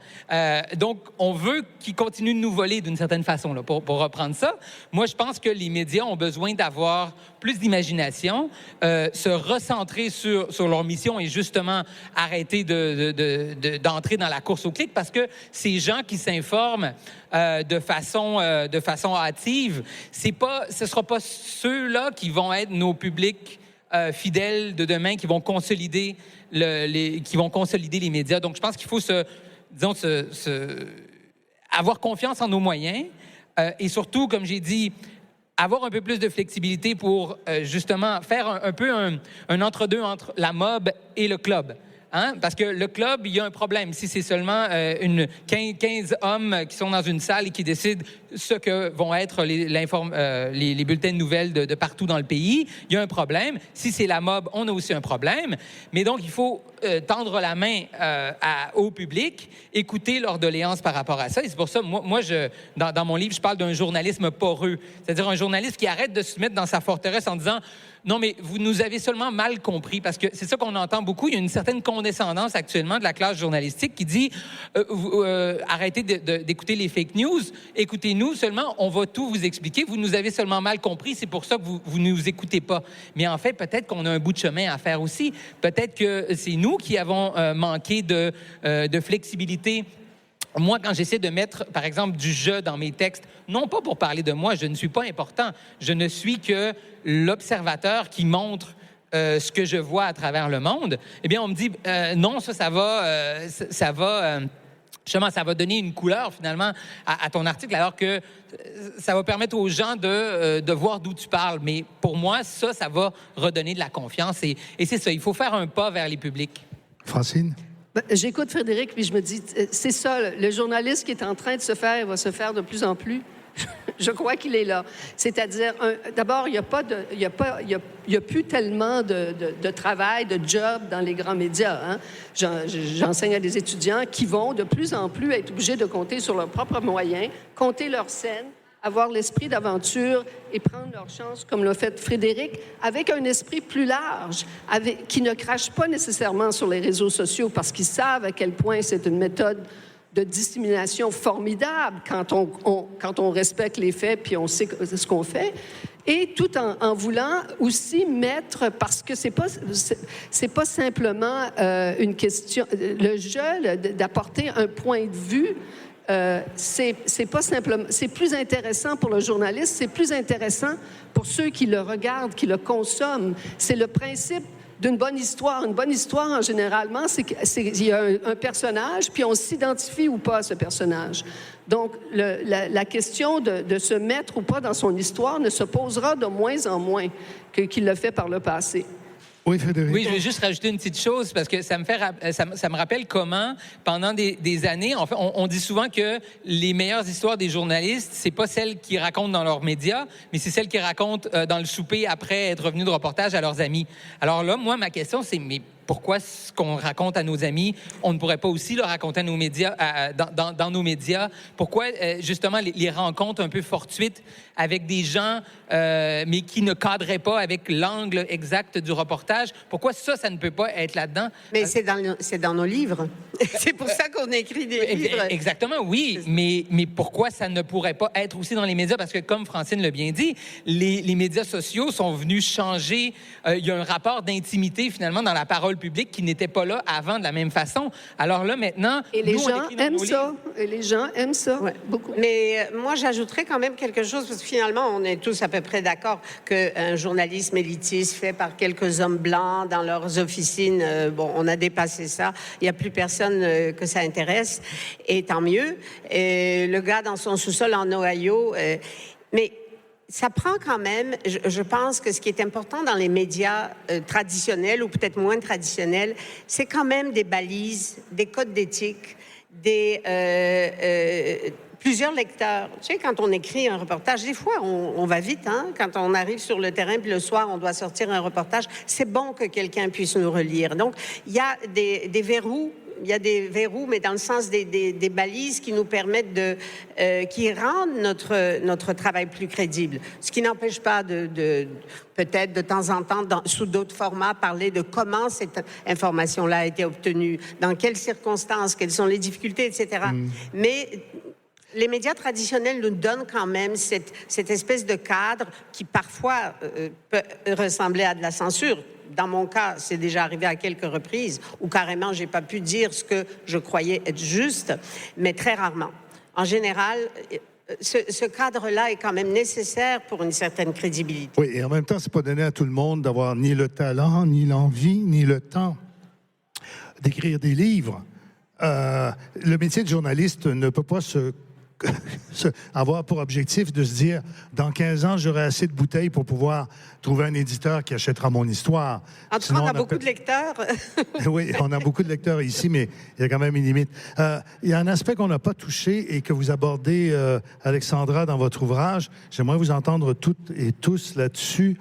Speaker 4: Donc, on veut qu'ils continuent de nous voler d'une certaine façon, là, pour reprendre ça. Moi, je pense que les médias ont besoin d'avoir plus d'imagination, se recentrer sur leur mission et justement arrêter d'entrer dans la course au clic, parce que ces gens qui s'informent de façon hâtive, ce sera pas ceux-là qui vont être nos publics fidèles de demain, qui vont consolider les médias. Donc, je pense qu'il faut avoir confiance en nos moyens et surtout, comme j'ai dit, avoir un peu plus de flexibilité pour justement faire un peu un entre-deux entre la mob et le club. Hein? Parce que le club, il y a un problème. Si c'est seulement 15 hommes qui sont dans une salle et qui décident ce que vont être les bulletins de nouvelles de partout dans le pays, il y a un problème. Si c'est la mob, on a aussi un problème. Mais donc, il faut tendre la main au public, écouter leurs doléances par rapport à ça. Et c'est pour ça, moi dans mon livre, je parle d'un journalisme poreux. C'est-à-dire un journaliste qui arrête de se mettre dans sa forteresse en disant « Non, mais vous nous avez seulement mal compris. » Parce que c'est ça qu'on entend beaucoup. Il y a une certaine condescendance actuellement de la classe journalistique qui dit arrêtez d'écouter les fake news, écoutez-nous seulement, on va tout vous expliquer. Vous nous avez seulement mal compris, c'est pour ça que vous ne nous écoutez pas. Mais en fait, peut-être qu'on a un bout de chemin à faire aussi. Peut-être que c'est nous qui avons manqué de flexibilité. Moi, quand j'essaie de mettre, par exemple, du je dans mes textes, non pas pour parler de moi, je ne suis pas important. Je ne suis que l'observateur qui montre ce que je vois à travers le monde. Eh bien, on me dit, non, ça va donner une couleur, finalement, à ton article, alors que ça va permettre aux gens de voir d'où tu parles. Mais pour moi, ça va redonner de la confiance. Et c'est ça, il faut faire un pas vers les publics.
Speaker 2: Francine?
Speaker 5: J'écoute Frédéric, puis je me dis, c'est ça, le journaliste qui est en train de se faire, va se faire de plus en plus. Je crois qu'il est là. C'est-à-dire, d'abord, il n'y a plus tellement de travail, de job dans les grands médias. Hein? J'enseigne à des étudiants qui vont de plus en plus être obligés de compter sur leurs propres moyens, compter leurs scènes, avoir l'esprit d'aventure et prendre leur chance, comme l'a fait Frédéric, avec un esprit plus large, qui ne crache pas nécessairement sur les réseaux sociaux parce qu'ils savent à quel point c'est une méthode de dissémination formidable quand on respecte les faits puis on sait ce qu'on fait. Et tout en voulant aussi mettre, parce que c'est pas simplement une question, le jeu d'apporter un point de vue. C'est pas simplement, c'est plus intéressant pour le journaliste, c'est plus intéressant pour ceux qui le regardent, qui le consomment. C'est le principe d'une bonne histoire. Une bonne histoire, généralement, il y a un personnage, puis on s'identifie ou pas à ce personnage. Donc, la question de se mettre ou pas dans son histoire ne se posera de moins en moins qu'il le fait par le passé.
Speaker 2: Oui, Frédéric.
Speaker 4: Oui, je vais juste rajouter une petite chose parce que ça me rappelle comment, pendant des années, en fait, on dit souvent que les meilleures histoires des journalistes, c'est pas celles qu'ils racontent dans leurs médias, mais c'est celles qu'ils racontent dans le souper après être revenus de reportage à leurs amis. Alors là, moi, ma question, c'est mais pourquoi ce qu'on raconte à nos amis, on ne pourrait pas aussi le raconter à nos médias, dans nos médias? Pourquoi, justement, les rencontres un peu fortuites avec des gens, mais qui ne cadraient pas avec l'angle exact du reportage? Pourquoi ça ne peut pas être là-dedans?
Speaker 3: Mais c'est dans nos livres. C'est pour ça qu'on écrit des livres.
Speaker 4: Exactement, oui. Mais pourquoi ça ne pourrait pas être aussi dans les médias? Parce que, comme Francine l'a bien dit, les médias sociaux sont venus changer. Il y a un rapport d'intimité, finalement, dans la parole publique qui n'était pas là avant de la même façon. Alors là, maintenant...
Speaker 5: Et les gens aiment ça. Et les gens aiment ça,
Speaker 3: ouais.
Speaker 5: Beaucoup.
Speaker 3: Mais moi, j'ajouterais quand même quelque chose, parce que finalement, on est tous à peu près d'accord qu'un journalisme élitiste fait par quelques hommes blancs dans leurs officines, on a dépassé ça. Il n'y a plus personne que ça intéresse, et tant mieux. Et le gars dans son sous-sol en Ohio... mais ça prend quand même, je pense que ce qui est important dans les médias traditionnels ou peut-être moins traditionnels, c'est quand même des balises, des codes d'éthique, plusieurs lecteurs. Tu sais, quand on écrit un reportage, des fois, on va vite, hein? Quand on arrive sur le terrain, puis le soir, on doit sortir un reportage, c'est bon que quelqu'un puisse nous relire. Donc, il y a des verrous. Il y a des verrous, mais dans le sens des balises qui nous permettent qui rendent notre travail plus crédible. Ce qui n'empêche pas peut-être de temps en temps, sous d'autres formats, parler de comment cette information-là a été obtenue, dans quelles circonstances, quelles sont les difficultés, etc. Mais les médias traditionnels nous donnent quand même cette espèce de cadre qui parfois peut ressembler à de la censure. Dans mon cas, c'est déjà arrivé à quelques reprises où carrément, j'ai pas pu dire ce que je croyais être juste, mais très rarement. En général, ce cadre-là est quand même nécessaire pour une certaine crédibilité.
Speaker 2: Oui, et en même temps, c'est pas donné à tout le monde d'avoir ni le talent, ni l'envie, ni le temps d'écrire des livres. Le métier de journaliste ne peut pas se avoir pour objectif de se dire, dans 15 ans, j'aurai assez de bouteilles pour pouvoir trouver un éditeur qui achètera mon histoire.
Speaker 3: En tout cas, on a beaucoup de lecteurs.
Speaker 2: Oui, on a beaucoup de lecteurs ici, mais il y a quand même une limite. Il y a un aspect qu'on n'a pas touché et que vous abordez, Alexandra, dans votre ouvrage. J'aimerais vous entendre toutes et tous là-dessus.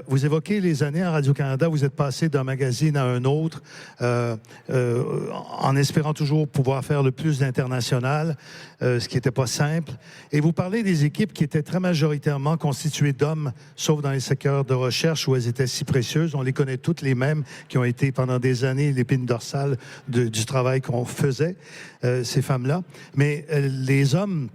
Speaker 2: Vous évoquez les années à Radio-Canada. Vous êtes passé d'un magazine à un autre, en espérant toujours pouvoir faire le plus d'international, ce qui n'était pas simple. Et vous parlez des équipes qui étaient très majoritairement constituées d'hommes, sauf dans les secteurs de recherche où elles étaient si précieuses. On les connaît toutes, les mêmes, qui ont été pendant des années l'épine dorsale du travail qu'on faisait, ces femmes-là. Mais les hommes,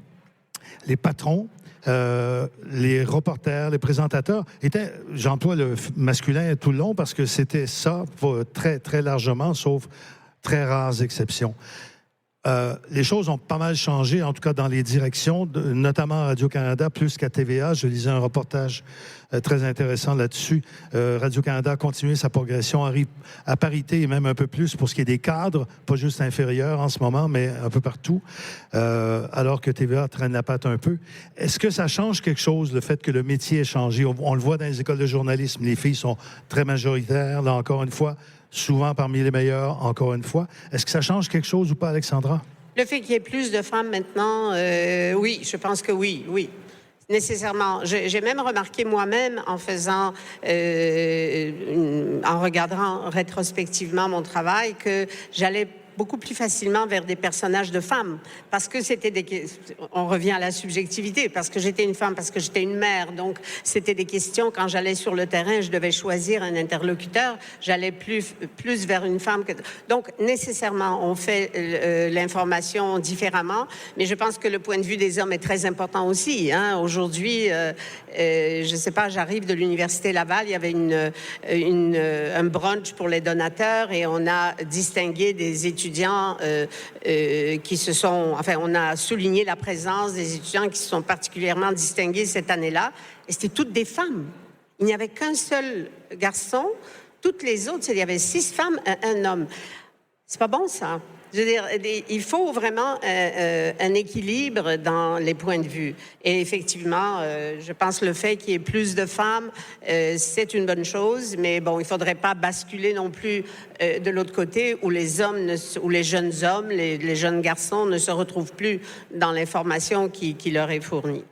Speaker 2: les patrons, les reporters, les présentateurs étaient, j'emploie le masculin tout le long parce que c'était ça très, très largement, sauf très rares exceptions. Les choses ont pas mal changé, en tout cas dans les directions, notamment à Radio-Canada, plus qu'à TVA. Je lisais un reportage très intéressant là-dessus. Radio-Canada a continué sa progression, arrive à parité et même un peu plus pour ce qui est des cadres, pas juste inférieurs en ce moment, mais un peu partout, alors que TVA traîne la patte un peu. Est-ce que ça change quelque chose, le fait que le métier ait changé? On le voit dans les écoles de journalisme, les filles sont très majoritaires, là encore une fois, souvent parmi les meilleurs, encore une fois. Est-ce que ça change quelque chose ou pas, Alexandra?
Speaker 3: Le fait qu'il y ait plus de femmes maintenant, oui, je pense que oui, nécessairement. J'ai même remarqué moi-même en faisant, en regardant rétrospectivement mon travail, que j'allais beaucoup plus facilement vers des personnages de femmes, parce que on revient à la subjectivité, parce que j'étais une femme, parce que j'étais une mère, donc c'était des questions, quand j'allais sur le terrain, je devais choisir un interlocuteur, j'allais plus vers une femme que... Donc, nécessairement, on fait l'information différemment, mais je pense que le point de vue des hommes est très important aussi, hein. Aujourd'hui, je sais pas, j'arrive de l'Université Laval, il y avait un brunch pour les donateurs et on a distingué des étudiants qui se sont... Enfin, on a souligné la présence des étudiants qui se sont particulièrement distingués cette année-là. Et c'était toutes des femmes. Il n'y avait qu'un seul garçon. Toutes les autres, il y avait 6 femmes, un homme. C'est pas bon, ça. Je veux dire, il faut vraiment un équilibre dans les points de vue. Et effectivement, je pense que le fait qu'il y ait plus de femmes, c'est une bonne chose. Mais bon, il ne faudrait pas basculer non plus de l'autre côté où les hommes, où les jeunes hommes, les jeunes garçons ne se retrouvent plus dans l'information qui leur est fournie.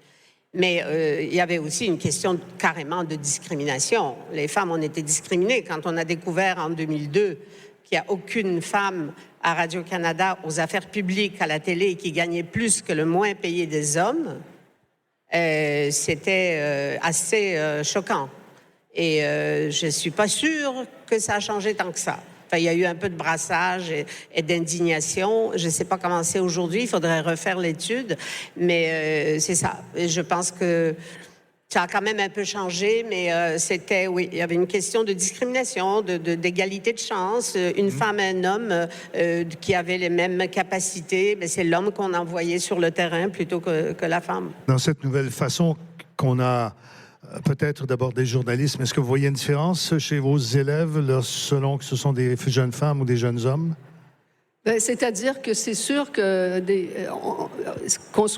Speaker 3: Mais il y avait aussi une question carrément de discrimination. Les femmes ont été discriminées. Quand on a découvert en 2002 qu'il n'y a aucune femme à Radio-Canada, aux affaires publiques, à la télé, qui gagnait plus que le moins payé des hommes, c'était assez choquant. Et je ne suis pas sûre que ça a changé tant que ça. Enfin, il y a eu un peu de brassage et d'indignation. Je ne sais pas comment c'est aujourd'hui, il faudrait refaire l'étude, mais c'est ça. Et je pense que ça a quand même un peu changé, mais c'était, oui, il y avait une question de discrimination, d'égalité de chance. Une femme et un homme qui avaient les mêmes capacités, mais c'est l'homme qu'on envoyait sur le terrain plutôt que la femme.
Speaker 2: Dans cette nouvelle façon qu'on a peut-être d'aborder le journalisme, est-ce que vous voyez une différence chez vos élèves, là, selon que ce sont des jeunes femmes ou des jeunes hommes?
Speaker 5: C'est-à-dire que c'est sûr que qu'on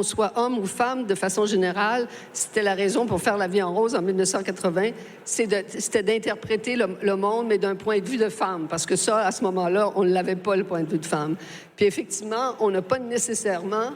Speaker 5: soit homme ou femme, de façon générale, c'était la raison pour faire La vie en rose en 1980, c'était d'interpréter le monde, mais d'un point de vue de femme, parce que ça, à ce moment-là, on ne l'avait pas, le point de vue de femme. Puis effectivement, on n'a pas nécessairement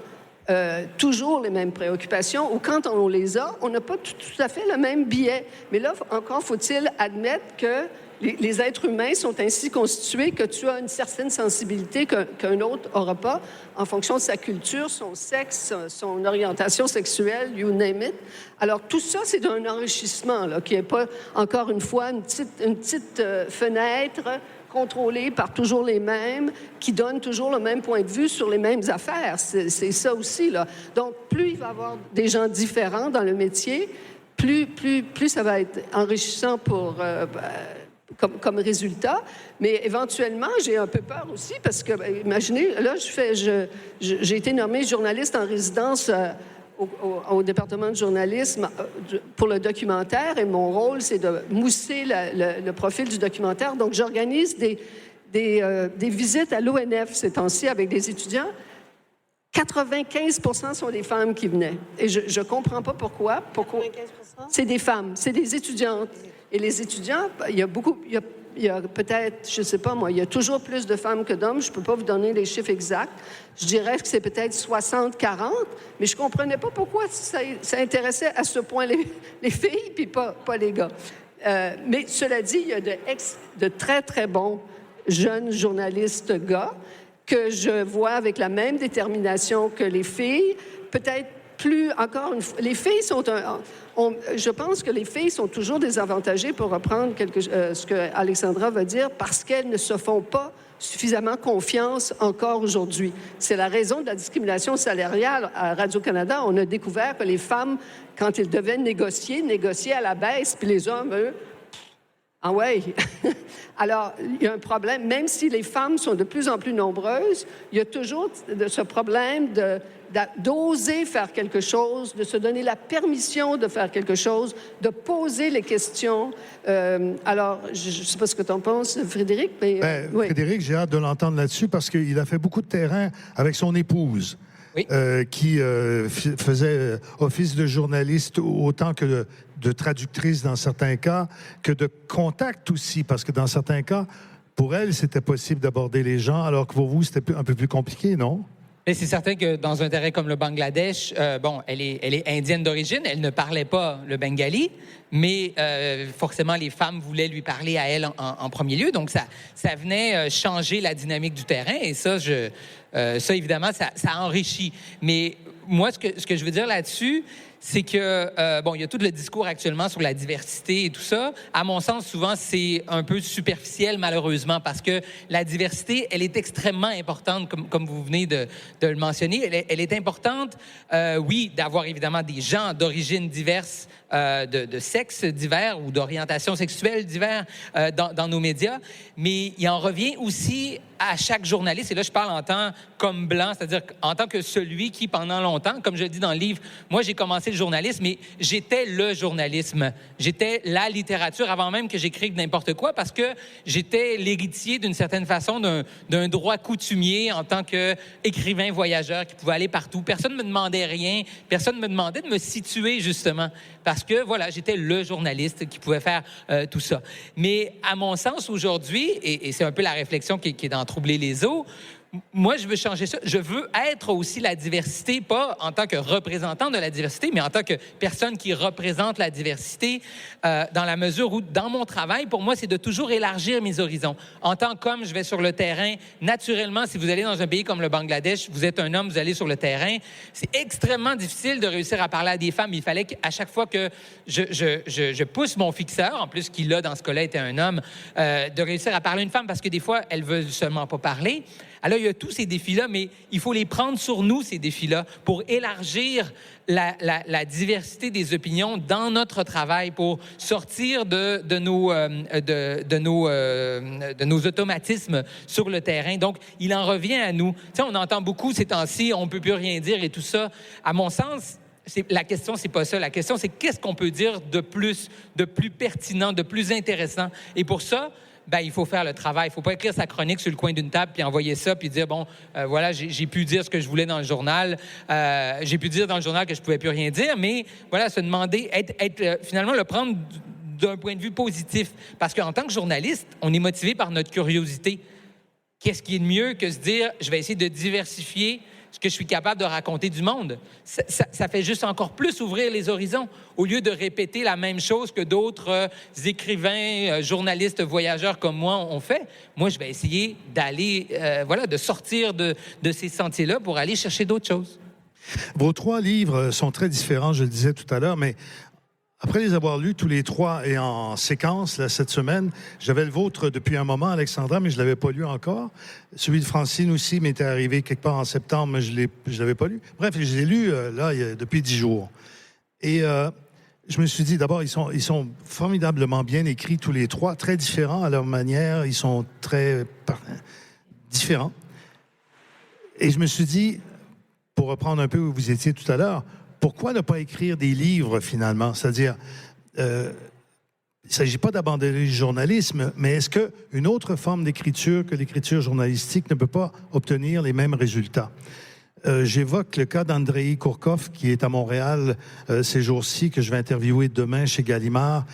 Speaker 5: toujours les mêmes préoccupations, ou quand on les a, on n'a pas tout à fait le même biais. Mais là, encore faut-il admettre que les êtres humains sont ainsi constitués que tu as une certaine sensibilité qu'un autre n'aura pas en fonction de sa culture, son sexe, son orientation sexuelle, you name it. Alors, tout ça, c'est un enrichissement, là, qui n'est pas, encore une fois, une petite fenêtre contrôlée par toujours les mêmes, qui donne toujours le même point de vue sur les mêmes affaires. C'est ça aussi, là. Donc, plus il va y avoir des gens différents dans le métier, plus ça va être enrichissant pour... Comme résultat, mais éventuellement, j'ai un peu peur aussi parce que, imaginez, là, j'ai été nommée journaliste en résidence au département de journalisme pour le documentaire et mon rôle, c'est de mousser le profil du documentaire. Donc, j'organise des visites à l'ONF ces temps-ci avec des étudiants. 95% sont des femmes qui venaient. Et je ne comprends pas pourquoi.
Speaker 3: 95%?
Speaker 5: C'est des femmes, c'est des étudiantes. Et les étudiantes, il y a peut-être, je ne sais pas moi, il y a toujours plus de femmes que d'hommes. Je ne peux pas vous donner les chiffres exacts. Je dirais que c'est peut-être 60-40, mais je ne comprenais pas pourquoi ça intéressait à ce point les filles, puis pas les gars. Mais cela dit, il y a de très, très bons jeunes journalistes gars que je vois avec la même détermination que les filles. Peut-être plus, encore une fois, les filles sont je pense que les filles sont toujours désavantagées, pour reprendre ce que Alexandra va dire, parce qu'elles ne se font pas suffisamment confiance encore aujourd'hui. C'est la raison de la discrimination salariale. À Radio-Canada, on a découvert que les femmes, quand ils devaient négociaient à la baisse, puis les hommes, eux, ah ouais. Alors, il y a un problème. Même si les femmes sont de plus en plus nombreuses, il y a toujours ce problème d'oser faire quelque chose, de se donner la permission de faire quelque chose, de poser les questions. Alors, je ne sais pas ce que tu en penses, Frédéric, mais...
Speaker 2: oui. Frédéric, j'ai hâte de l'entendre là-dessus parce qu'il a fait beaucoup de terrain avec son épouse. Oui. Qui faisait office de journaliste autant que de traductrice dans certains cas, que de contact aussi, parce que dans certains cas, pour elle, c'était possible d'aborder les gens, alors que pour vous, c'était un peu plus compliqué, non?
Speaker 4: Mais c'est certain que dans un terrain comme le Bangladesh, elle est indienne d'origine, elle ne parlait pas le bengali, mais forcément, les femmes voulaient lui parler à elle en premier lieu. Donc, ça venait changer la dynamique du terrain. Et ça, évidemment, ça enrichit. Mais moi, ce que je veux dire là-dessus, c'est que, il y a tout le discours actuellement sur la diversité et tout ça. À mon sens, souvent, c'est un peu superficiel, malheureusement, parce que la diversité, elle est extrêmement importante, comme vous venez de le mentionner. Elle est importante, oui, d'avoir évidemment des gens d'origine diverse, de sexe divers ou d'orientation sexuelle divers dans nos médias, mais il en revient aussi à chaque journaliste, et là je parle en tant comme blanc, c'est-à-dire en tant que celui qui, pendant longtemps, comme je le dis dans le livre, moi j'ai commencé le journalisme, mais j'étais le journalisme, j'étais la littérature avant même que j'écrive n'importe quoi, parce que j'étais l'héritier d'une certaine façon d'un droit coutumier en tant qu'écrivain voyageur qui pouvait aller partout. Personne ne me demandait rien, personne ne me demandait de me situer justement, parce que voilà, j'étais le journaliste qui pouvait faire tout ça. Mais à mon sens aujourd'hui, et c'est un peu la réflexion qui est dans Troubler les eaux, moi, je veux changer ça. Je veux être aussi la diversité, pas en tant que représentant de la diversité, mais en tant que personne qui représente la diversité, dans la mesure où, dans mon travail, pour moi, c'est de toujours élargir mes horizons. En tant qu'homme, je vais sur le terrain. Naturellement, si vous allez dans un pays comme le Bangladesh, vous êtes un homme, vous allez sur le terrain. C'est extrêmement difficile de réussir à parler à des femmes. Il fallait qu'à chaque fois que je pousse mon fixeur, en plus qui, là, dans ce cas-là, était un homme, de réussir à parler à une femme, parce que des fois, elles veulent seulement pas parler. Alors, il y a tous ces défis-là, mais il faut les prendre sur nous, ces défis-là, pour élargir la diversité des opinions dans notre travail, pour sortir de nos automatismes sur le terrain. Donc, il en revient à nous. Tu sais, on entend beaucoup ces temps-ci, on ne peut plus rien dire et tout ça. À mon sens, la question, c'est pas ça. La question, c'est qu'est-ce qu'on peut dire de plus pertinent, de plus intéressant. Et pour ça, il faut faire le travail. Il ne faut pas écrire sa chronique sur le coin d'une table puis envoyer ça puis dire, voilà, j'ai pu dire ce que je voulais dans le journal. J'ai pu dire dans le journal que je ne pouvais plus rien dire, mais voilà, se demander, finalement, le prendre d'un point de vue positif. Parce qu'en tant que journaliste, on est motivé par notre curiosité. Qu'est-ce qui est de mieux que se dire, je vais essayer de diversifier ce que je suis capable de raconter du monde? Ça fait juste encore plus ouvrir les horizons, au lieu de répéter la même chose que d'autres écrivains, journalistes, voyageurs comme moi ont fait. Moi, je vais essayer d'aller, de sortir de ces sentiers-là pour aller chercher d'autres choses.
Speaker 2: Vos 3 livres sont très différents, je le disais tout à l'heure, mais après les avoir lus tous les 3 et en séquence là, cette semaine, j'avais le vôtre depuis un moment, Alexandra, mais je ne l'avais pas lu encore. Celui de Francine aussi m'était arrivé quelque part en septembre, mais je ne l'avais pas lu. Bref, je les ai lus depuis 10 jours. Et je me suis dit, d'abord, ils sont formidablement bien écrits tous les 3, très différents à leur manière, ils sont très différents. Et je me suis dit, pour reprendre un peu où vous étiez tout à l'heure, pourquoi ne pas écrire des livres, finalement? C'est-à-dire, il ne s'agit pas d'abandonner le journalisme, mais est-ce qu'une autre forme d'écriture que l'écriture journalistique ne peut pas obtenir les mêmes résultats? j'évoque le cas d'Andrei Kourkov, qui est à Montréal ces jours-ci, que je vais interviewer demain chez Gallimard.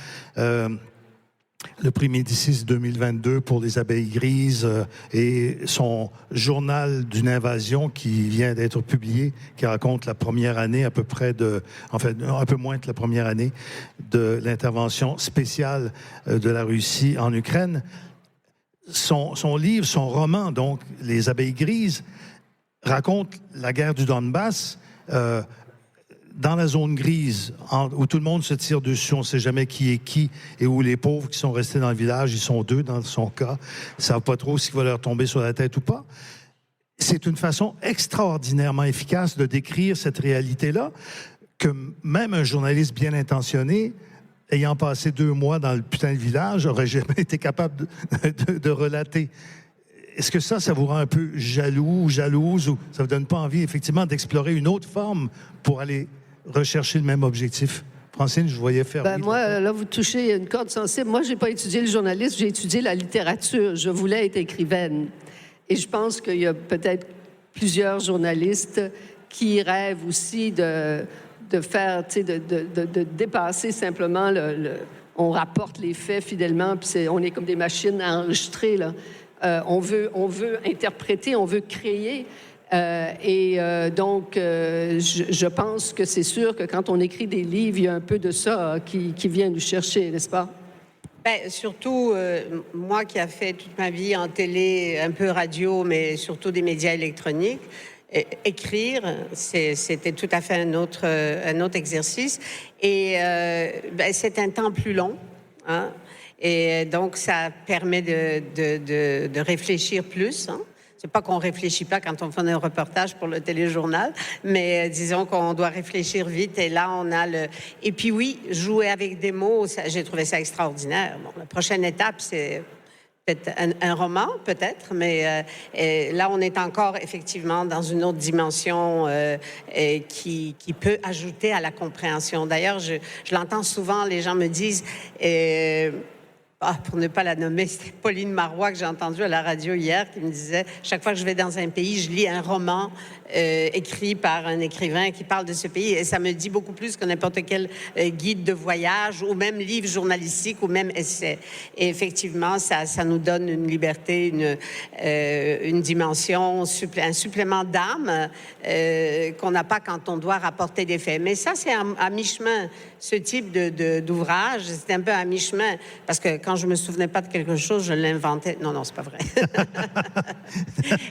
Speaker 2: Le prix Médicis 2022 pour les abeilles grises et son journal d'une invasion qui vient d'être publié, qui raconte la première année un peu moins que la première année de l'intervention spéciale de la Russie en Ukraine. Son livre, son roman, donc, Les abeilles grises, raconte la guerre du Donbass dans la zone grise, où tout le monde se tire dessus, on ne sait jamais qui est qui, et où les pauvres qui sont restés dans le village, ils sont 2 dans son cas, ils ne savent pas trop s'il va leur tomber sur la tête ou pas. C'est une façon extraordinairement efficace de décrire cette réalité-là, que même un journaliste bien intentionné, ayant passé 2 mois dans le putain de village, n'aurait jamais été capable de relater. Est-ce que ça vous rend un peu jaloux ou jalouse, ou ça vous donne pas envie, effectivement, d'explorer une autre forme pour aller rechercher le même objectif? Francine, je vous voyais faire...
Speaker 5: Moi, là, vous touchez une corde sensible. Moi, je n'ai pas étudié le journalisme, j'ai étudié la littérature. Je voulais être écrivaine. Et je pense qu'il y a peut-être plusieurs journalistes qui rêvent aussi de faire, tu sais, de dépasser simplement on rapporte les faits fidèlement, puis on est comme des machines à enregistrer, là. On veut interpréter, on veut créer. Donc, je pense que c'est sûr que quand on écrit des livres, il y a un peu de ça qui vient nous chercher, n'est-ce pas?
Speaker 3: Bien, surtout, moi qui ai fait toute ma vie en télé, un peu radio, mais surtout des médias électroniques, écrire, c'était tout à fait un autre exercice. Et c'est un temps plus long, hein? Et donc, ça permet de réfléchir plus, hein? C'est pas qu'on réfléchit pas quand on fait un reportage pour le téléjournal, mais disons qu'on doit réfléchir vite. Et là, on a Et puis oui, jouer avec des mots, j'ai trouvé ça extraordinaire. Bon, la prochaine étape, c'est peut-être un roman, peut-être, mais là, on est encore effectivement dans une autre dimension qui peut ajouter à la compréhension. D'ailleurs, je l'entends souvent, les gens me disent... pour ne pas la nommer, c'était Pauline Marois que j'ai entendue à la radio hier qui me disait, chaque fois que je vais dans un pays, je lis un roman écrit par un écrivain qui parle de ce pays, et ça me dit beaucoup plus que n'importe quel guide de voyage ou même livre journalistique ou même essai. Et effectivement, ça nous donne une liberté, une dimension, un supplément d'âme qu'on n'a pas quand on doit rapporter des faits. Mais ça, c'est à mi-chemin. Ce type d'ouvrage, c'est un peu à mi-chemin, parce que quand je me souvenais pas de quelque chose, je l'inventais. Non, c'est pas vrai.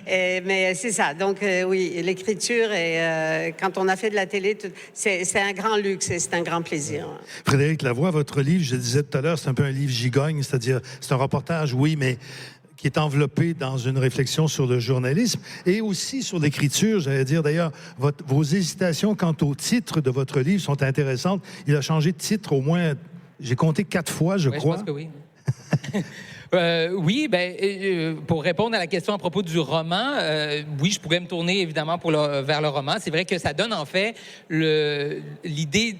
Speaker 3: Mais c'est ça. Donc, oui, l'écriture, et quand on a fait de la télé, c'est un grand luxe et c'est un grand plaisir.
Speaker 2: Frédéric Lavoie, votre livre, je le disais tout à l'heure, c'est un peu un livre gigogne, c'est-à-dire, c'est un reportage, oui, mais qui est enveloppé dans une réflexion sur le journalisme et aussi sur l'écriture. J'allais dire, d'ailleurs, vos hésitations quant au titre de votre livre sont intéressantes. Il a changé de titre au moins, j'ai compté 4 fois, je crois.
Speaker 4: Je pense que oui. Oui, pour répondre à la question à propos du roman, oui, je pourrais me tourner évidemment vers le roman. C'est vrai que ça donne en fait l'idée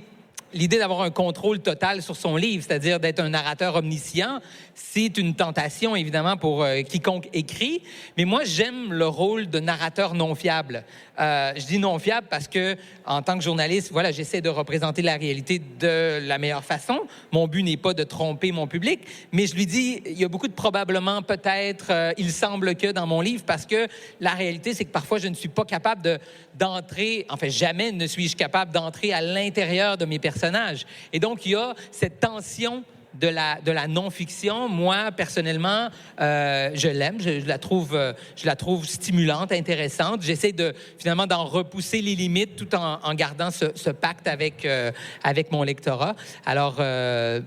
Speaker 4: d'avoir un contrôle total sur son livre, c'est-à-dire d'être un narrateur omniscient, c'est une tentation, évidemment, pour quiconque écrit. Mais moi, j'aime le rôle de narrateur non fiable. Je dis non fiable parce que, en tant que journaliste, voilà, j'essaie de représenter la réalité de la meilleure façon. Mon but n'est pas de tromper mon public, mais je lui dis, il y a beaucoup de probablement, peut-être, il semble que dans mon livre, parce que la réalité, c'est que parfois, je ne suis pas capable d'entrer, enfin, jamais ne suis-je capable d'entrer à l'intérieur de mes personnages. Et donc, il y a cette tension de la non-fiction. Moi, personnellement, je l'aime. Je la trouve stimulante, intéressante. J'essaie finalement d'en repousser les limites tout en gardant ce pacte avec mon lectorat. Alors,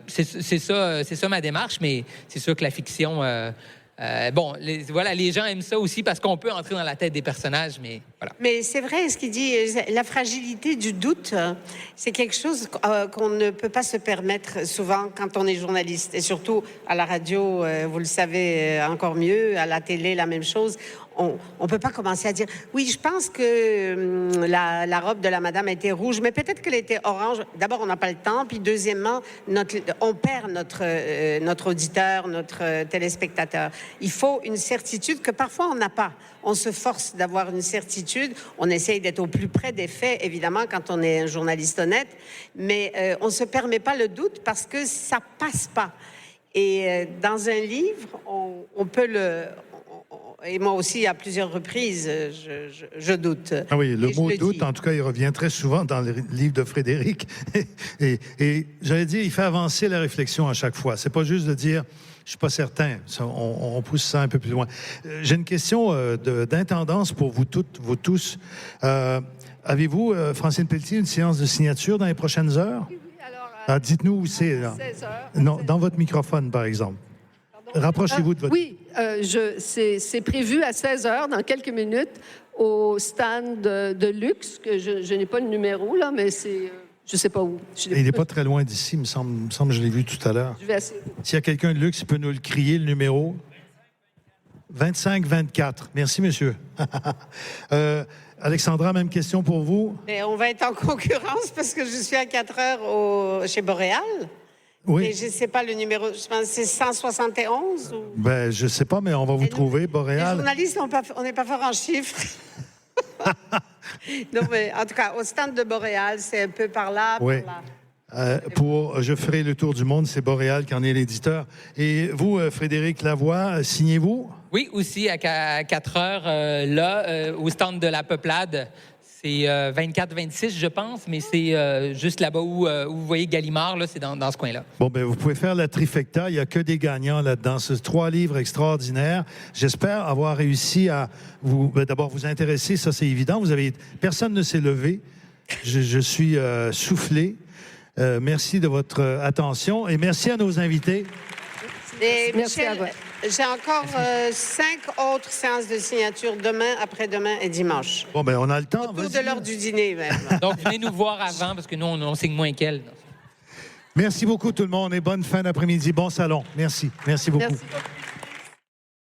Speaker 4: c'est ça ma démarche, mais c'est sûr que la fiction... les gens aiment ça aussi parce qu'on peut entrer dans la tête des personnages, mais voilà.
Speaker 3: Mais c'est vrai, ce qu'il dit, la fragilité du doute, c'est quelque chose qu'on ne peut pas se permettre souvent quand on est journaliste. Et surtout à la radio, vous le savez encore mieux, à la télé, la même chose. on peut pas commencer à dire oui, je pense que la robe de la madame était rouge, mais peut-être qu'elle était orange. D'abord, on n'a pas le temps, puis deuxièmement, on perd notre auditeur, notre téléspectateur. Il faut une certitude que parfois on n'a pas. On se force d'avoir une certitude. On essaye d'être au plus près des faits, évidemment, quand on est un journaliste honnête, mais on se permet pas le doute parce que ça passe pas. Et dans un livre, on peut et moi aussi, à plusieurs reprises, je doute.
Speaker 2: Ah oui, le mot doute, en tout cas, il revient très souvent dans le livre de Frédéric. et j'allais dire, il fait avancer la réflexion à chaque fois. C'est pas juste de dire, je suis pas certain. On pousse ça un peu plus loin. J'ai une question d'intendance pour vous toutes, vous tous. Avez-vous, Francine Pelletier, une séance de signature dans les prochaines heures?
Speaker 5: Oui, alors...
Speaker 2: dites-nous où c'est, là.
Speaker 5: 16 heures.
Speaker 2: Non, dans votre microphone, par exemple. Rapprochez-vous de votre...
Speaker 5: Oui, c'est prévu à 16 heures, dans quelques minutes, au stand de luxe, que je n'ai pas le numéro, là, mais c'est... je ne sais pas où.
Speaker 2: Il n'est pas très loin d'ici, il me semble que je l'ai vu tout à l'heure.
Speaker 5: Je vais essayer.
Speaker 2: S'il y a quelqu'un de luxe, il peut nous le crier, le numéro. 25-24. Merci, monsieur. Alexandra, même question pour vous.
Speaker 3: Mais on va être en concurrence parce que je suis à 4 heures chez Boréal.
Speaker 2: Oui.
Speaker 3: Mais je ne sais pas le numéro. Je pense que c'est 171 ou...
Speaker 2: Ben, je ne sais pas, mais on va vous trouver,
Speaker 3: Les
Speaker 2: Boréal.
Speaker 3: journalistes, on n'est pas fort en chiffres. Non, mais en tout cas, au stand de Boréal, c'est un peu par là,
Speaker 2: Oui.
Speaker 3: par là.
Speaker 2: Je ferai le tour du monde, c'est Boréal qui en est l'éditeur. Et vous, Frédéric Lavoie, signez-vous?
Speaker 4: Oui, aussi à 4 heures, au stand de la Peuplade. C'est 24-26, je pense, mais c'est juste là-bas où vous voyez Gallimard, là, c'est dans ce coin-là.
Speaker 2: Bon, ben vous pouvez faire la trifecta. Il n'y a que des gagnants là-dedans. C'est 3 livres extraordinaires. J'espère avoir réussi à vous, d'abord vous intéresser. Ça, c'est évident. Personne ne s'est levé. Je suis soufflé. Merci de votre attention et merci à nos invités.
Speaker 3: Et
Speaker 5: Merci à
Speaker 3: Michel,
Speaker 5: vous.
Speaker 3: j'ai encore 5 autres séances de signature demain, après-demain et dimanche.
Speaker 2: Bon, ben on a le temps.
Speaker 3: Autour de
Speaker 2: Vas-y.
Speaker 3: l'heure du dîner, même.
Speaker 4: Donc, venez nous voir avant, parce que nous, on signe moins qu'elle.
Speaker 2: Merci beaucoup tout le monde et bonne fin d'après-midi. Bon salon. Merci. Merci beaucoup.
Speaker 5: Merci beaucoup.